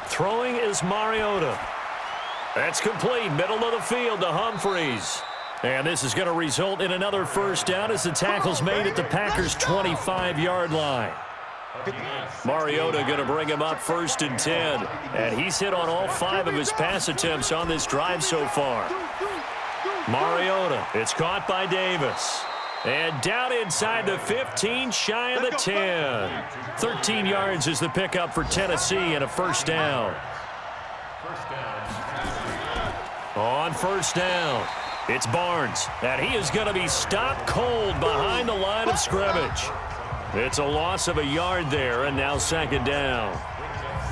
Throwing is Mariota. That's complete. Middle of the field to Humphreys. And this is going to result in another first down as the tackle's made at the Packers' 25-yard line. Mariota going to bring him up 1st and 10. And he's hit on all 5 of his pass attempts on this drive so far. Mariota. It's caught by Davis. And down inside the 15, shy of the 10. 13 yards is the pickup for Tennessee and a first down. On first down, it's Barnes. And he is going to be stopped cold behind the line of scrimmage. It's a loss of a yard there, and now 2nd down.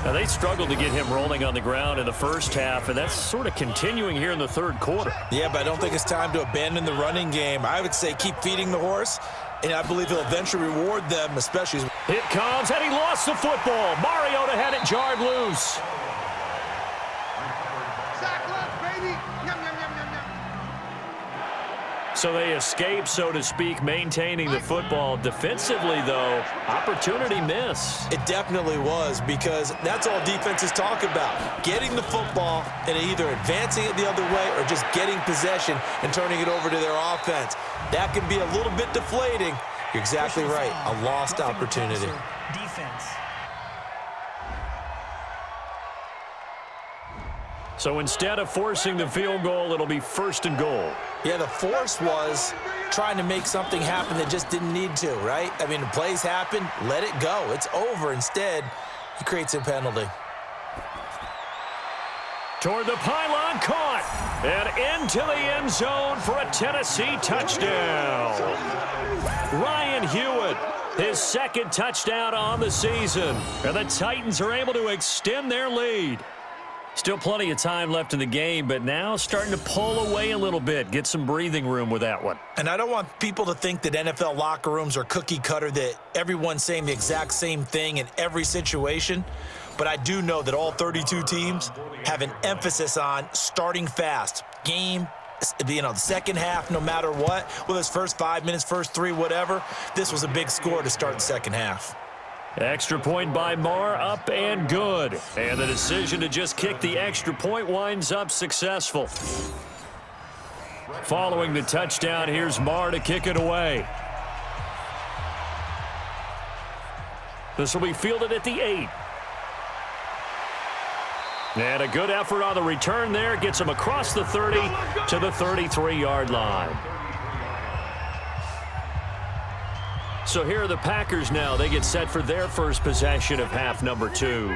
Now, they struggled to get him rolling on the ground in the first half, and that's sort of continuing here in the 3rd quarter. Yeah, but I don't think it's time to abandon the running game. I would say keep feeding the horse, and I believe he'll eventually reward them, especially. It comes, and he lost the football. Mariota had it jarred loose. Sack left, baby. Yum, yum, yum, yum, yum. So they escape, so to speak, maintaining the football. Defensively, though, opportunity miss. It definitely was, because that's all defenses talk about. Getting the football and either advancing it the other way or just getting possession and turning it over to their offense. That can be a little bit deflating. You're exactly right. A lost opportunity. Defense. So instead of forcing the field goal, it'll be 1st and goal. Yeah, the force was trying to make something happen that just didn't need to, right? I mean, the plays happen, let it go. It's over. Instead, he creates a penalty. Toward the pylon, caught, and into the end zone for a Tennessee touchdown. Ryan Hewitt, his 2nd touchdown on the season, and the Titans are able to extend their lead. Still plenty of time left in the game, but now starting to pull away a little bit, get some breathing room with that one. And I don't want people to think that NFL locker rooms are cookie cutter, that everyone's saying the exact same thing in every situation. But I do know that all 32 teams have an emphasis on starting fast. Game, the second half, no matter what, whether it's first 5 minutes, first 3, whatever, this was a big score to start the second half. Extra point by Marr, up and good. And the decision to just kick the extra point winds up successful. Following the touchdown, here's Marr to kick it away. This will be fielded at the 8. And a good effort on the return there. Gets him across the 30 to the 33-yard line. So here are the Packers now. They get set for their first possession of half number 2.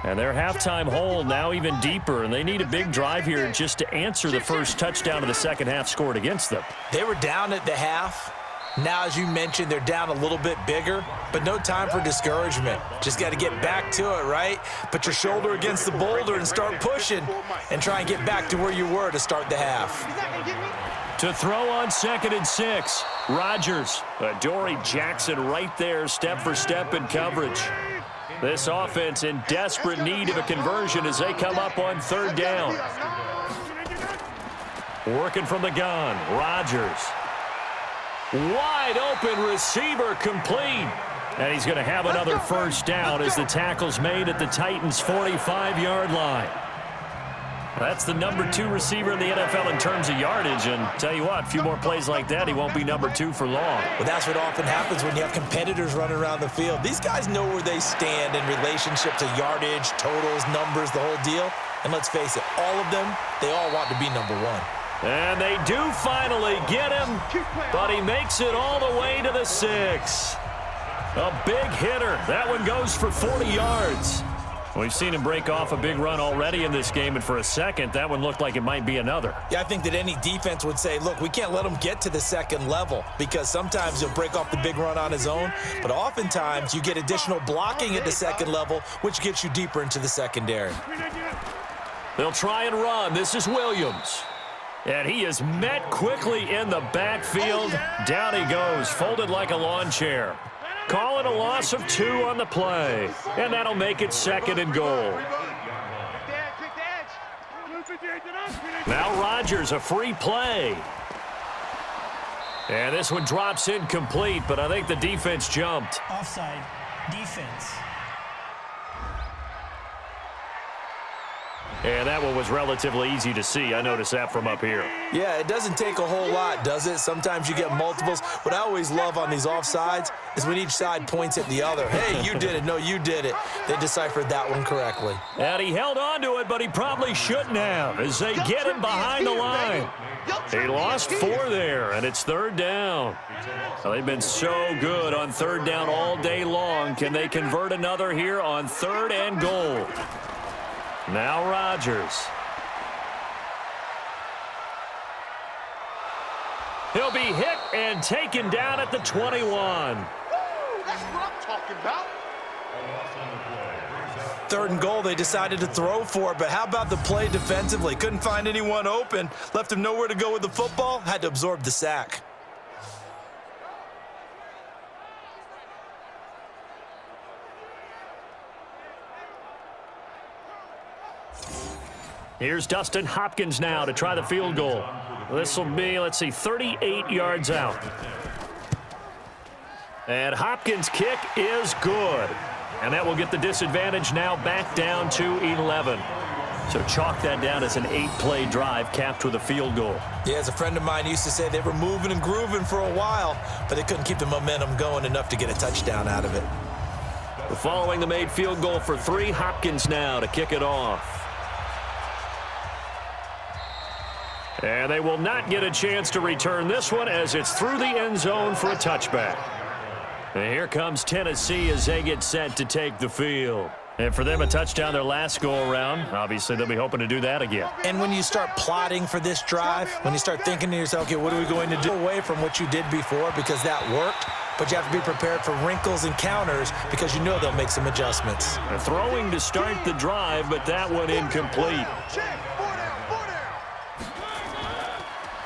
And their halftime hole now even deeper, and they need a big drive here just to answer the first touchdown of the second half scored against them. They were down at the half. Now, as you mentioned, they're down a little bit bigger, but no time for discouragement. Just got to get back to it, right? Put your shoulder against the boulder and start pushing and try and get back to where you were to start the half. To throw on 2nd and 6, Rodgers. Dory Jackson right there, step for step in coverage. This offense in desperate need of a conversion as they come up on 3rd down. Working from the gun, Rodgers. Wide open receiver complete. And he's going to have another first down as the tackle's made at the Titans' 45-yard line. That's the number 2 receiver in the NFL in terms of yardage. And tell you what, a few more plays like that, he won't be number 2 for long. Well, that's what often happens when you have competitors running around the field. These guys know where they stand in relationship to yardage, totals, numbers, the whole deal. And let's face it, all of them, they all want to be number 1. And they do finally get him, but he makes it all the way to the 6. A big hitter. That one goes for 40 yards. We've seen him break off a big run already in this game, and for a second, that one looked like it might be another. Yeah, I think that any defense would say, look, we can't let him get to the second level, because sometimes he'll break off the big run on his own, but oftentimes you get additional blocking at the second level, which gets you deeper into the secondary. They'll try and run. This is Williams. And he is met quickly in the backfield. Down he goes, folded like a lawn chair. Call it a loss of 2 on the play. And that'll make it 2nd and goal. Now Rodgers, a free play. And this one drops incomplete, but I think the defense jumped. Offside. Defense. And that one was relatively easy to see. I noticed that from up here. Yeah, it doesn't take a whole lot, does it? Sometimes you get multiples. What I always love on these offsides is when each side points at the other. Hey, you did it. No, you did it. They deciphered that one correctly. And he held on to it, but he probably shouldn't have as they get him behind the line. He lost 4 there, and it's 3rd down. Well, they've been so good on 3rd down all day long. Can they convert another here on 3rd and goal? Now Rodgers. He'll be hit and taken down at the 21. That's what I'm talking about. 3rd and goal, they decided to throw for it, but how about the play defensively? Couldn't find anyone open, left him nowhere to go with the football, had to absorb the sack. Here's Dustin Hopkins now to try the field goal. This will be, let's see, 38 yards out. And Hopkins' kick is good. And that will get the disadvantage now back down to 11. So chalk that down as an 8-play drive capped with a field goal. Yeah, as a friend of mine used to say, they were moving and grooving for a while, but they couldn't keep the momentum going enough to get a touchdown out of it. Following the made field goal for 3, Hopkins now to kick it off. And they will not get a chance to return this one as it's through the end zone for a touchback. And here comes Tennessee as they get set to take the field. And for them, a touchdown their last go-around. Obviously, they'll be hoping to do that again. And when you start plotting for this drive, when you start thinking to yourself, okay, what are we going to do away from what you did before because that worked, but you have to be prepared for wrinkles and counters because you know they'll make some adjustments. Throwing to start the drive, but that one incomplete.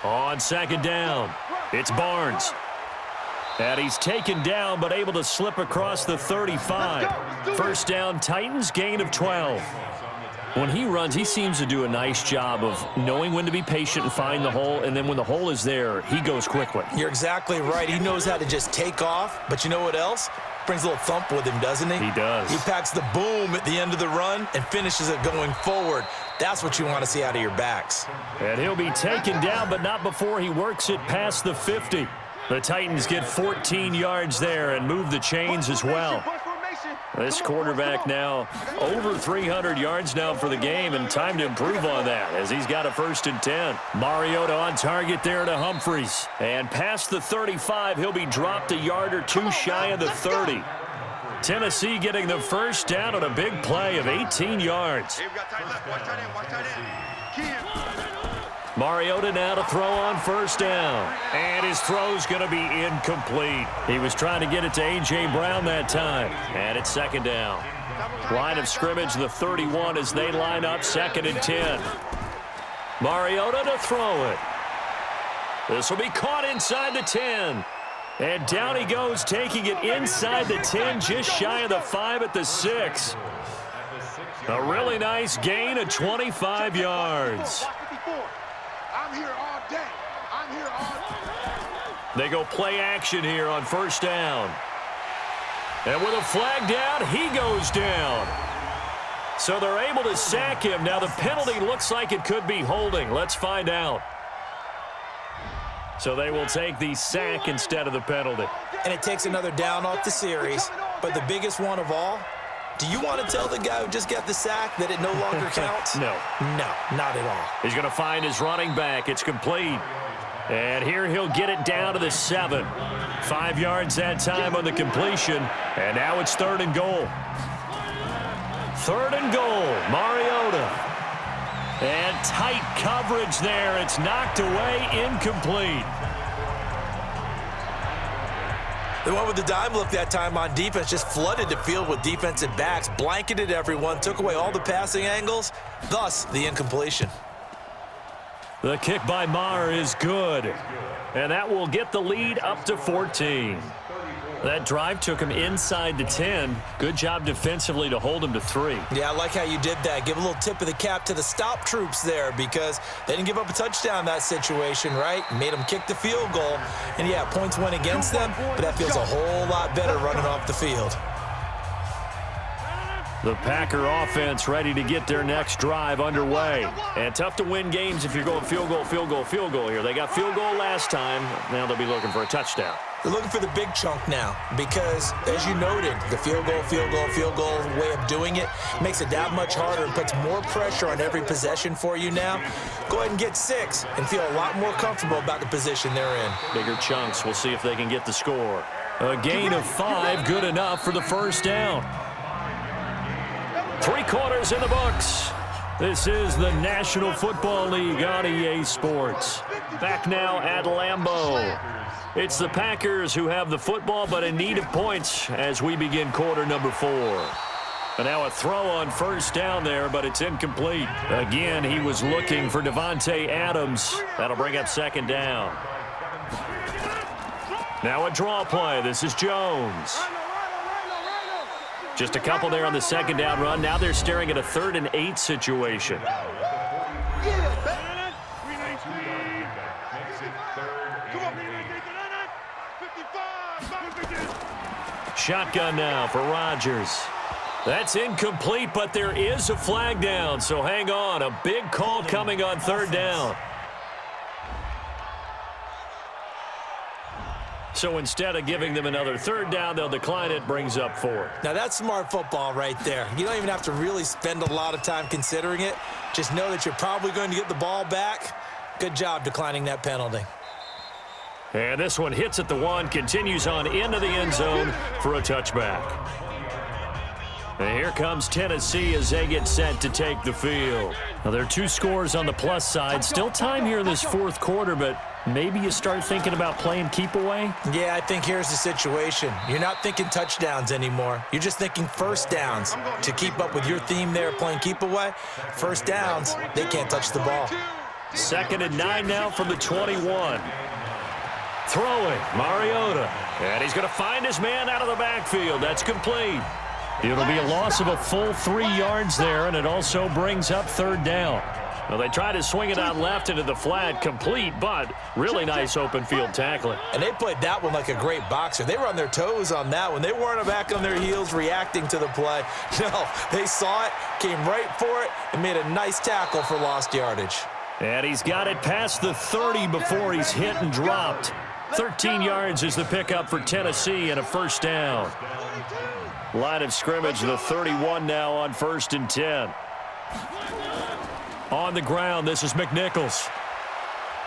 On second down, it's Barnes. And he's taken down, but able to slip across the 35. First down, Titans, gain of 12. When he runs, he seems to do a nice job of knowing when to be patient and find the hole, and then when the hole is there, he goes quickly. You're exactly right. He knows how to just take off, but you know what else? Brings a little thump with him, doesn't he? He does. He packs the boom at the end of the run and finishes it going forward. That's what you want to see out of your backs. And he'll be taken down, but not before he works it past the 50. The Titans get 14 yards there and move the chains as well. This quarterback now over 300 yards now for the game, and time to improve on that as he's got a 1st and 10. Mariota on target there to Humphries. And past the 35, he'll be dropped a yard or 2 shy of the 30. Tennessee getting the first down on a big play of 18 yards. Mariota now to throw on first down. And his throw's going to be incomplete. He was trying to get it to A.J. Brown that time. And it's second down. Line of scrimmage, the 31 as they line up 2nd and 10. Mariota to throw it. This will be caught inside the 10. And down he goes, taking it inside the 10, just shy of the 5 at the 6. A really nice gain of 25 yards. They go play action here on first down. And with a flag down, he goes down. So they're able to sack him. Now the penalty looks like it could be holding. Let's find out. So they will take the sack instead of the penalty. And it takes another down off the series. But the biggest one of all, do you want to tell the guy who just got the sack that it no longer counts? No. No, not at all. He's going to find his running back. It's complete. And here he'll get it down to the 7. 5 yards that time on the completion. And now it's 3rd and goal. 3rd and goal. Mariota. And tight coverage there. It's knocked away, incomplete. The one with the dime look that time on defense just flooded the field with defensive backs, blanketed everyone, took away all the passing angles, thus the incompletion. The kick by Maher is good, and that will get the lead up to 14. That drive took him inside the 10. Good job defensively to hold him to 3. Yeah, I like how you did that. Give a little tip of the cap to the stop troops there because they didn't give up a touchdown in that situation, right? Made them kick the field goal. And, yeah, points went against them, but that feels a whole lot better running off the field. The Packer offense ready to get their next drive underway. And tough to win games if you're going field goal, field goal, field goal here. They got field goal last time. Now they'll be looking for a touchdown. They're looking for the big chunk now because, as you noted, the field goal way of doing it makes it that much harder and puts more pressure on every possession for you now. Go ahead and get 6 and feel a lot more comfortable about the position they're in. Bigger chunks. We'll see if they can get the score. A gain of 5, good enough for the first down. 3 quarters in the books. This is the National Football League on EA Sports. Back now at Lambeau. It's the Packers who have the football, but in need of points as we begin quarter number 4. And now a throw on first down there, but it's incomplete. Again, he was looking for Davante Adams. That'll bring up second down. Now a draw play. This is Jones. Just a couple there on the second down run. Now they're staring at a 3rd and 8 situation. Shotgun now for Rodgers. That's incomplete, but there is a flag down, so hang on. A big call coming on third down. So instead of giving them another third down, they'll decline it, brings up 4. Now, that's smart football right there. You don't even have to really spend a lot of time considering it. Just know that you're probably going to get the ball back. Good job declining that penalty. And this one hits at the 1, continues on into the end zone for a touchback. And here comes Tennessee as they get set to take the field. Now, there are 2 scores on the plus side. Still time here in this fourth quarter, but maybe you start thinking about playing keep away? Yeah, I think here's the situation. You're not thinking touchdowns anymore. You're just thinking first downs. To keep up with your theme there, playing keep away, first downs, they can't touch the ball. 2nd and 9 now from the 21. Throwing, Mariota. And he's going to find his man out of the backfield. That's complete. It'll be a loss of a full 3 yards there, and it also brings up third down. Well, they try to swing it out left into the flat, complete, but really nice open field tackling. And they played that one like a great boxer. They were on their toes on that one. They weren't back on their heels reacting to the play. No, they saw it, came right for it, and made a nice tackle for lost yardage. And he's got it past the 30 before he's hit and dropped. 13 yards is the pickup for Tennessee and a first down. Line of scrimmage, the 31 now on 1st and 10. On the ground, this is McNichols.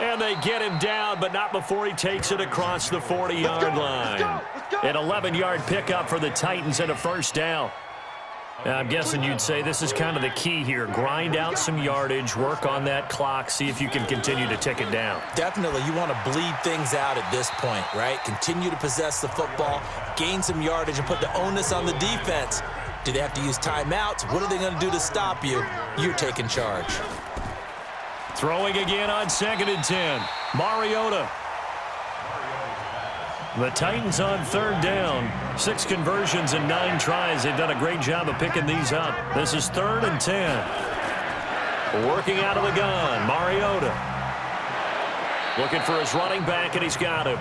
And they get him down, but not before he takes it across the 40-yard line. An 11-yard pickup for the Titans and a first down. I'm guessing you'd say this is kind of the key here. Grind out some yardage, work on that clock, see if you can continue to tick it down. Definitely, you want to bleed things out at this point, right? Continue to possess the football, gain some yardage, and put the onus on the defense. Do they have to use timeouts? What are they going to do to stop you? You're taking charge. Throwing again on 2nd and 10. Mariota. The Titans on third down. 6 conversions and 9 tries. They've done a great job of picking these up. This is 3rd and 10. Working out of the gun. Mariota. Looking for his running back, and he's got him.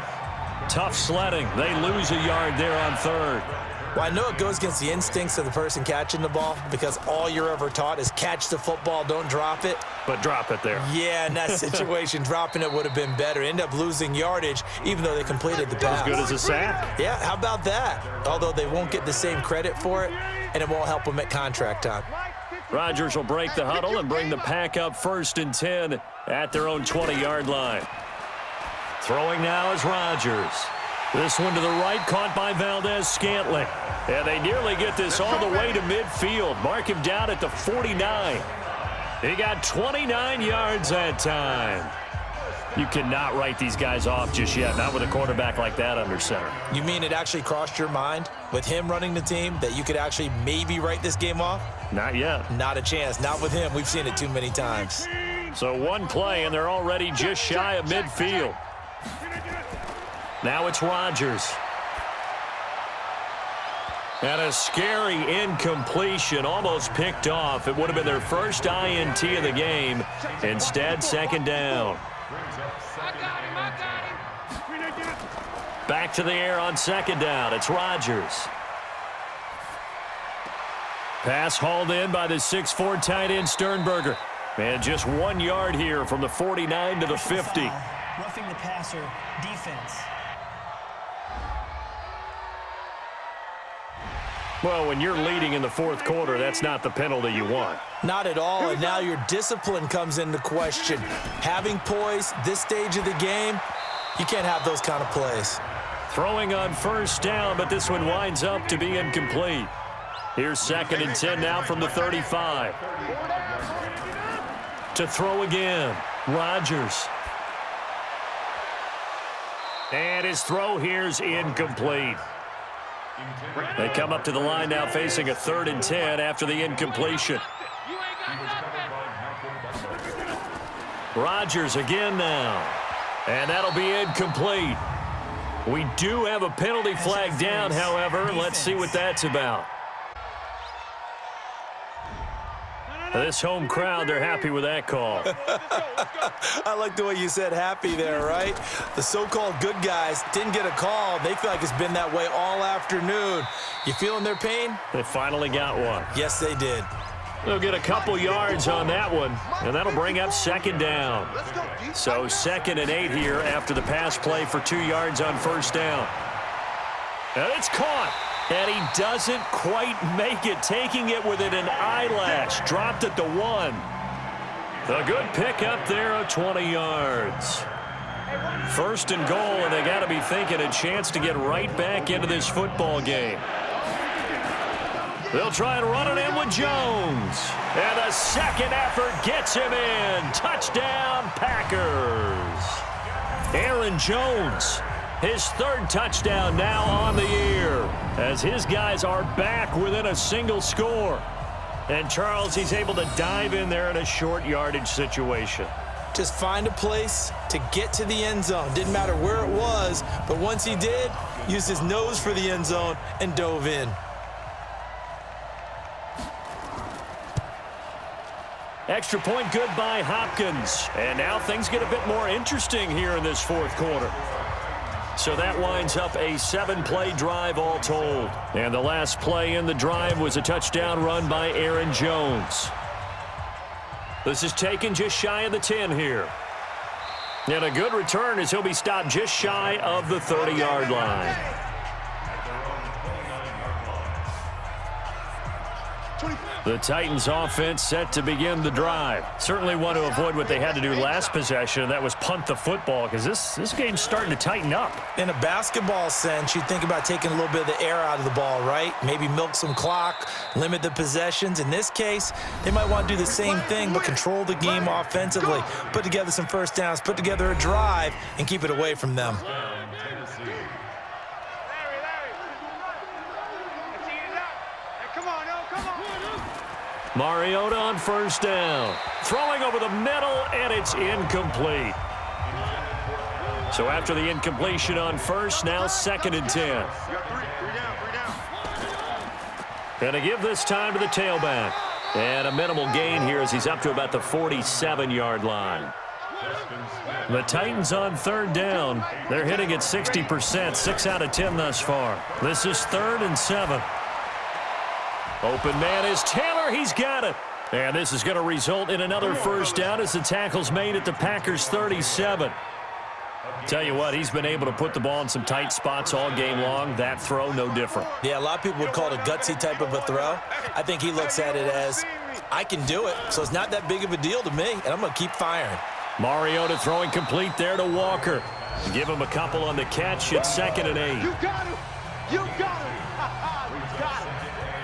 Tough sledding. They lose a yard there on 3rd. Well, I know it goes against the instincts of the person catching the ball because all you're ever taught is catch the football, don't drop it. But drop it there. Yeah, in that situation, dropping it would have been better. End up losing yardage, even though they completed the pass. As good as a sack. Yeah, how about that? Although they won't get the same credit for it, and it won't help them at contract time. Rodgers will break the huddle and bring the pack up 1st and 10 at their own 20-yard line. Throwing now is Rodgers. This one to the right, caught by Valdez-Scantling. And they nearly get this all the way to midfield. Mark him down at the 49. He got 29 yards that time. You cannot write these guys off just yet, not with a quarterback like that under center. You mean it actually crossed your mind with him running the team that you could actually maybe write this game off? Not yet. Not a chance. Not with him. We've seen it too many times. So one play, and they're already just shy of midfield. Now it's Rodgers. And a scary incompletion, almost picked off. It would have been their first INT of the game. Instead, 2nd down. Back to the air on 2nd down. It's Rodgers. Pass hauled in by the 6'4" tight end Sternberger. And just 1 yard here from the 49 to the 50. Roughing the passer, defense. Well, when you're leading in the fourth quarter, that's not the penalty you want. Not at all, and now your discipline comes into question. Having poise this stage of the game, you can't have those kind of plays. Throwing on 1st down, but this one winds up to be incomplete. Here's 2nd and 10 now from the 35. To throw again, Rodgers. And his throw here's incomplete. They come up to the line now facing a 3rd and 10 after the incompletion. Rodgers again now. And that'll be incomplete. We do have a penalty flag down, however. Let's see what that's about. This home crowd, they're happy with that call. I like the way you said happy there, right? The so-called good guys didn't get a call. They feel like it's been that way all afternoon. You feeling their pain? They finally got one. Yes, they did. They'll get a couple yards on that one, and that'll bring up second down. So 2nd and 8 here after the pass play for 2 yards on first down. And it's caught. And he doesn't quite make it, taking it within an eyelash. Dropped at the 1. A good pickup there of 20 yards. 1st and goal, and they got to be thinking a chance to get right back into this football game. They'll try and run it in with Jones. And the second effort gets him in. Touchdown, Packers. Aaron Jones, his 3rd touchdown now on the year, as his guys are back within a single score. And Charles, he's able to dive in there in a short yardage situation. Just find a place to get to the end zone. Didn't matter where it was, but once he did, used his nose for the end zone and dove in. Extra point good by Hopkins. And now things get a bit more interesting here in this 4th quarter. So that winds up a 7-play drive all told. And the last play in the drive was a touchdown run by Aaron Jones. This is taken just shy of the 10 here. And a good return as he'll be stopped just shy of the 30-yard line. The Titans offense set to begin the drive. Certainly want to avoid what they had to do last possession, and that was punt the football, because this game's starting to tighten up. In a basketball sense, you think about taking a little bit of the air out of the ball, right? Maybe milk some clock, limit the possessions. In this case, they might want to do the same thing, but control the game offensively. Put together some first downs, put together a drive, and keep it away from them. Mariota on first down. Throwing over the middle, and it's incomplete. So after the incompletion on first, now 2nd and 10. Gonna give this time to the tailback. And a minimal gain here as he's up to about the 47-yard line. The Titans on 3rd down. They're hitting at 60%, 6 out of 10 thus far. This is 3rd and 7. Open man is Taylor. He's got it. And this is going to result in another first down as the tackle's made at the Packers' 37. Tell you what, he's been able to put the ball in some tight spots all game long. That throw, no different. Yeah, a lot of people would call it a gutsy type of a throw. I think he looks at it as, I can do it, so it's not that big of a deal to me, and I'm going to keep firing. Mariota throwing complete there to Walker. Give him a couple on the catch. It's 2nd and 8. You got him. You got him.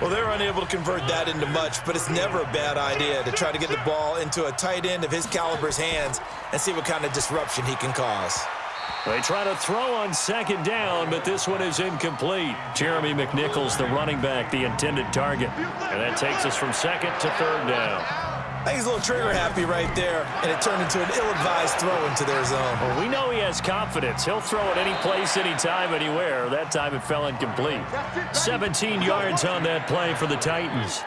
Well, they're unable to convert that into much, but it's never a bad idea to try to get the ball into a tight end of his caliber's hands and see what kind of disruption he can cause. They try to throw on 2nd down, but this one is incomplete. Jeremy McNichols, the running back, the intended target. And that takes us from 2nd to 3rd down. I think he's a little trigger happy right there, and it turned into an ill-advised throw into their zone. Well, we know he has confidence. He'll throw it any place, anytime, anywhere. That time it fell incomplete. 17 yards on that play for the Titans.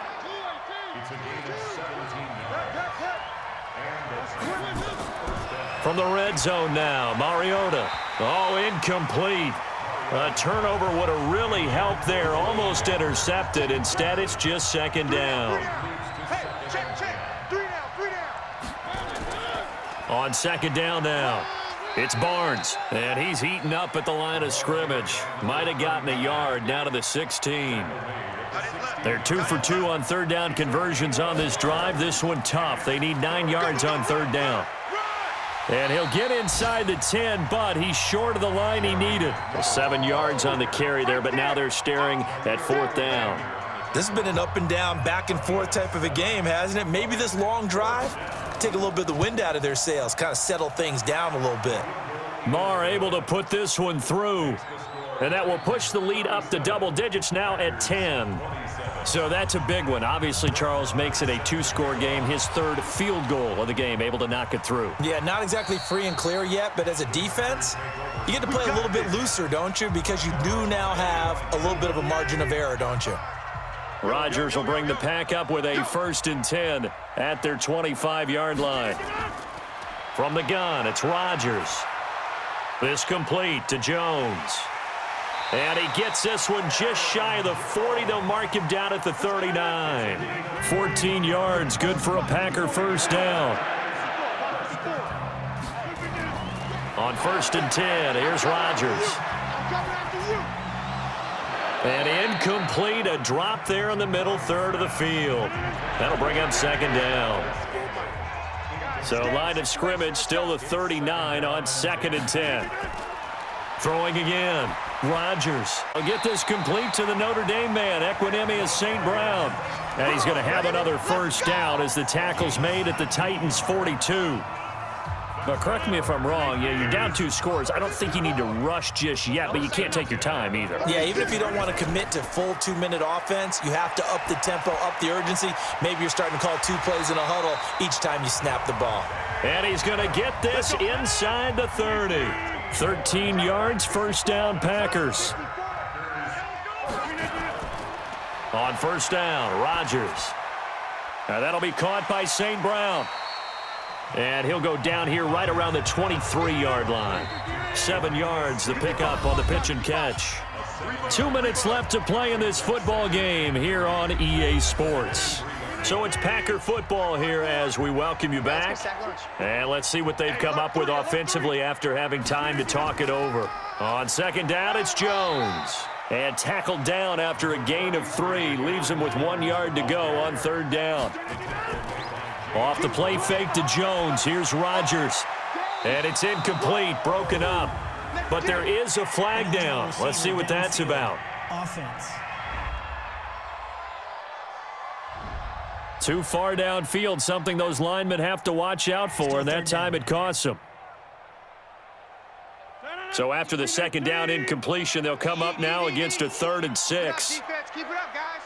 From the red zone now, Mariota. Oh, incomplete. A turnover would have really helped there. Almost intercepted. Instead, it's just 2nd down. On 2nd down now, it's Barnes, and he's eaten up at the line of scrimmage. Might have gotten a yard, now to the 16. They're 2 for 2 on 3rd down conversions on this drive. This one tough. They need 9 yards on 3rd down. And he'll get inside the 10, but he's short of the line he needed. 7 yards on the carry there, but now they're staring at 4th down. This has been an up and down, back and forth type of a game, hasn't it? Maybe this long drive take a little bit of the wind out of their sails, kind of settle things down a little bit. Marr able to put this one through, and that will push the lead up to double digits now at 10. So that's a big one. Obviously, Charles makes it a 2-score game, his 3rd field goal of the game, able to knock it through. Yeah, not exactly free and clear yet, but as a defense, you get to play a little bit looser, don't you? Because you do now have a little bit of a margin of error, don't you? Rodgers will bring the pack up with a 1st and 10 at their 25-yard line. From the gun, it's Rodgers. This complete to Jones. And he gets this one just shy of the 40. They'll mark him down at the 39. 14 yards, good for a Packer first down. On 1st and 10, here's Rodgers. And incomplete, a drop there in the middle third of the field. That'll bring up 2nd down. So line of scrimmage still the 39 on 2nd and 10. Throwing again, Rodgers. Will get this complete to the Notre Dame man, Equanimeous St. Brown. And he's going to have another first down as the tackle's made at the Titans' 42. But correct me if I'm wrong, you're down 2 scores. I don't think you need to rush just yet, but you can't take your time either. Yeah, even if you don't want to commit to full 2-minute offense, you have to up the tempo, up the urgency. Maybe you're starting to call 2 plays in a huddle each time you snap the ball. And he's going to get this inside the 30. 13 yards, first down, Packers. On 1st down, Rodgers. Now that'll be caught by St. Brown. And he'll go down here right around the 23-yard line. 7 yards, the pickup on the pitch and catch. 2 minutes left to play in this football game here on EA Sports. So it's Packer football here as we welcome you back. And let's see what they've come up with offensively after having time to talk it over. On 2nd down, it's Jones. And tackled down after a gain of 3. Leaves him with 1 yard to go on 3rd down. Off the play fake to Jones. Here's Rodgers. And it's incomplete, broken up. But there is a flag down. Let's see what that's about. Offense. Too far downfield, something those linemen have to watch out for, and that time it costs them. So after the 2nd down incompletion, they'll come up now against a 3rd and 6. Keep it up, guys.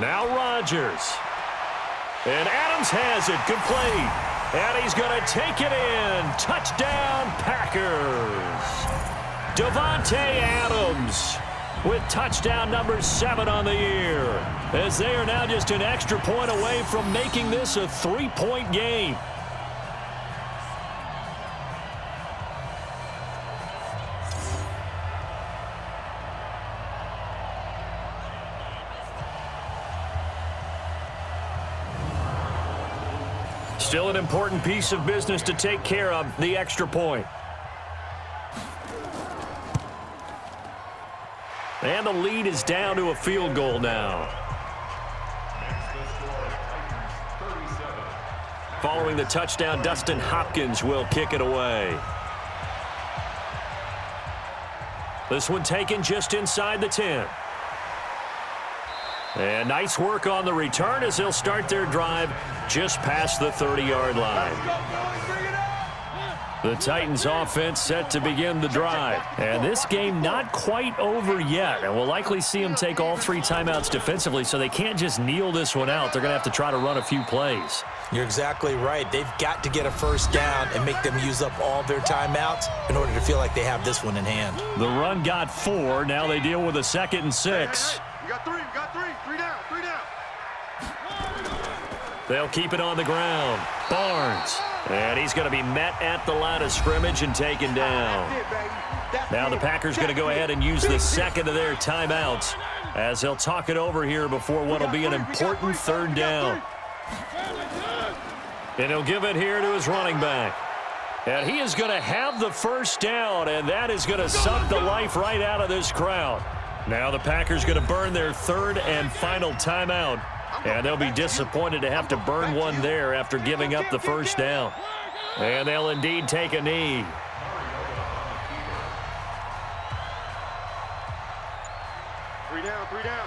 Now Rodgers. And Adams has it complete. And he's going to take it in. Touchdown, Packers. Davante Adams with touchdown number 7 on the year, as they are now just an extra point away from making this a 3-point game. Still an important piece of business to take care of, the extra point. And the lead is down to a field goal now. Following the touchdown, Dustin Hopkins will kick it away. This one taken just inside the 10. And nice work on the return as they'll start their drive just past the 30-yard line. The Titans offense set to begin the drive. And this game not quite over yet. And we'll likely see them take all 3 timeouts defensively, so they can't just kneel this one out. They're going to have to try to run a few plays. You're exactly right. They've got to get a first down and make them use up all their timeouts in order to feel like they have this one in hand. The run got 4. Now they deal with a 2nd and 6. You got 3. You got 3. 3 down. 3 down. They'll keep it on the ground. Barnes. And he's going to be met at the line of scrimmage and taken down. Now the Packers going to go ahead and use the 2nd of their timeouts as they'll talk it over here before what will be an important 3rd down. And he'll give it here to his running back. And he is going to have the first down, and that is going to suck the life right out of this crowd. Now the Packers going to burn their 3rd and final timeout. And they'll be disappointed to have to burn one there after giving up the first down. And they'll indeed take a knee. Three down. 3 down.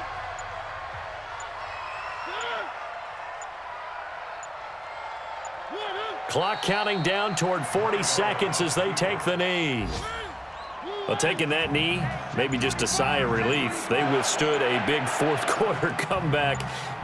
Clock counting down toward 40 seconds as they take the knee. Well, taking that knee, maybe just a sigh of relief. They withstood a big 4th quarter comeback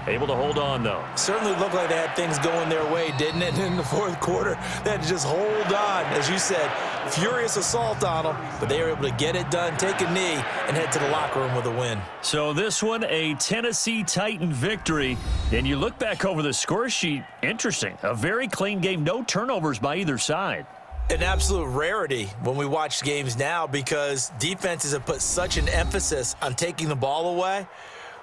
Able to hold on, though. Certainly looked like they had things going their way, didn't it? In the fourth quarter, they had to just hold on. As you said, furious assault on them, but they were able to get it done, take a knee, and head to the locker room with a win. So this one, a Tennessee Titan victory. And you look back over the score sheet, interesting. A very clean game, no turnovers by either side. An absolute rarity when we watch games now because defenses have put such an emphasis on taking the ball away.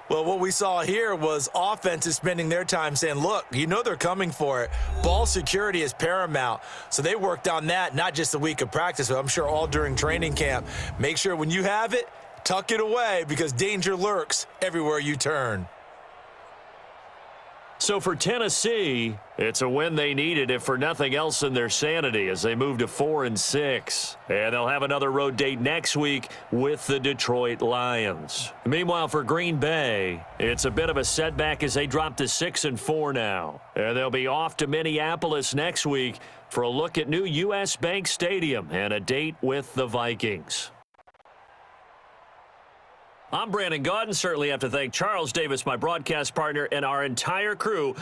Well, what we saw here was offenses spending their time saying, look, you know they're coming for it. Ball security is paramount. So they worked on that, not just a week of practice, but I'm sure all during training camp. Make sure when you have it, tuck it away because danger lurks everywhere you turn. So for Tennessee, it's a win they needed, if for nothing else in their sanity, as they move to 4-6. And they'll have another road date next week with the Detroit Lions. Meanwhile, for Green Bay, it's a bit of a setback as they drop to 6-4 now. And they'll be off to Minneapolis next week for a look at new U.S. Bank Stadium and a date with the Vikings. I'm Brandon Gaudin. Certainly have to thank Charles Davis, my broadcast partner, and our entire crew.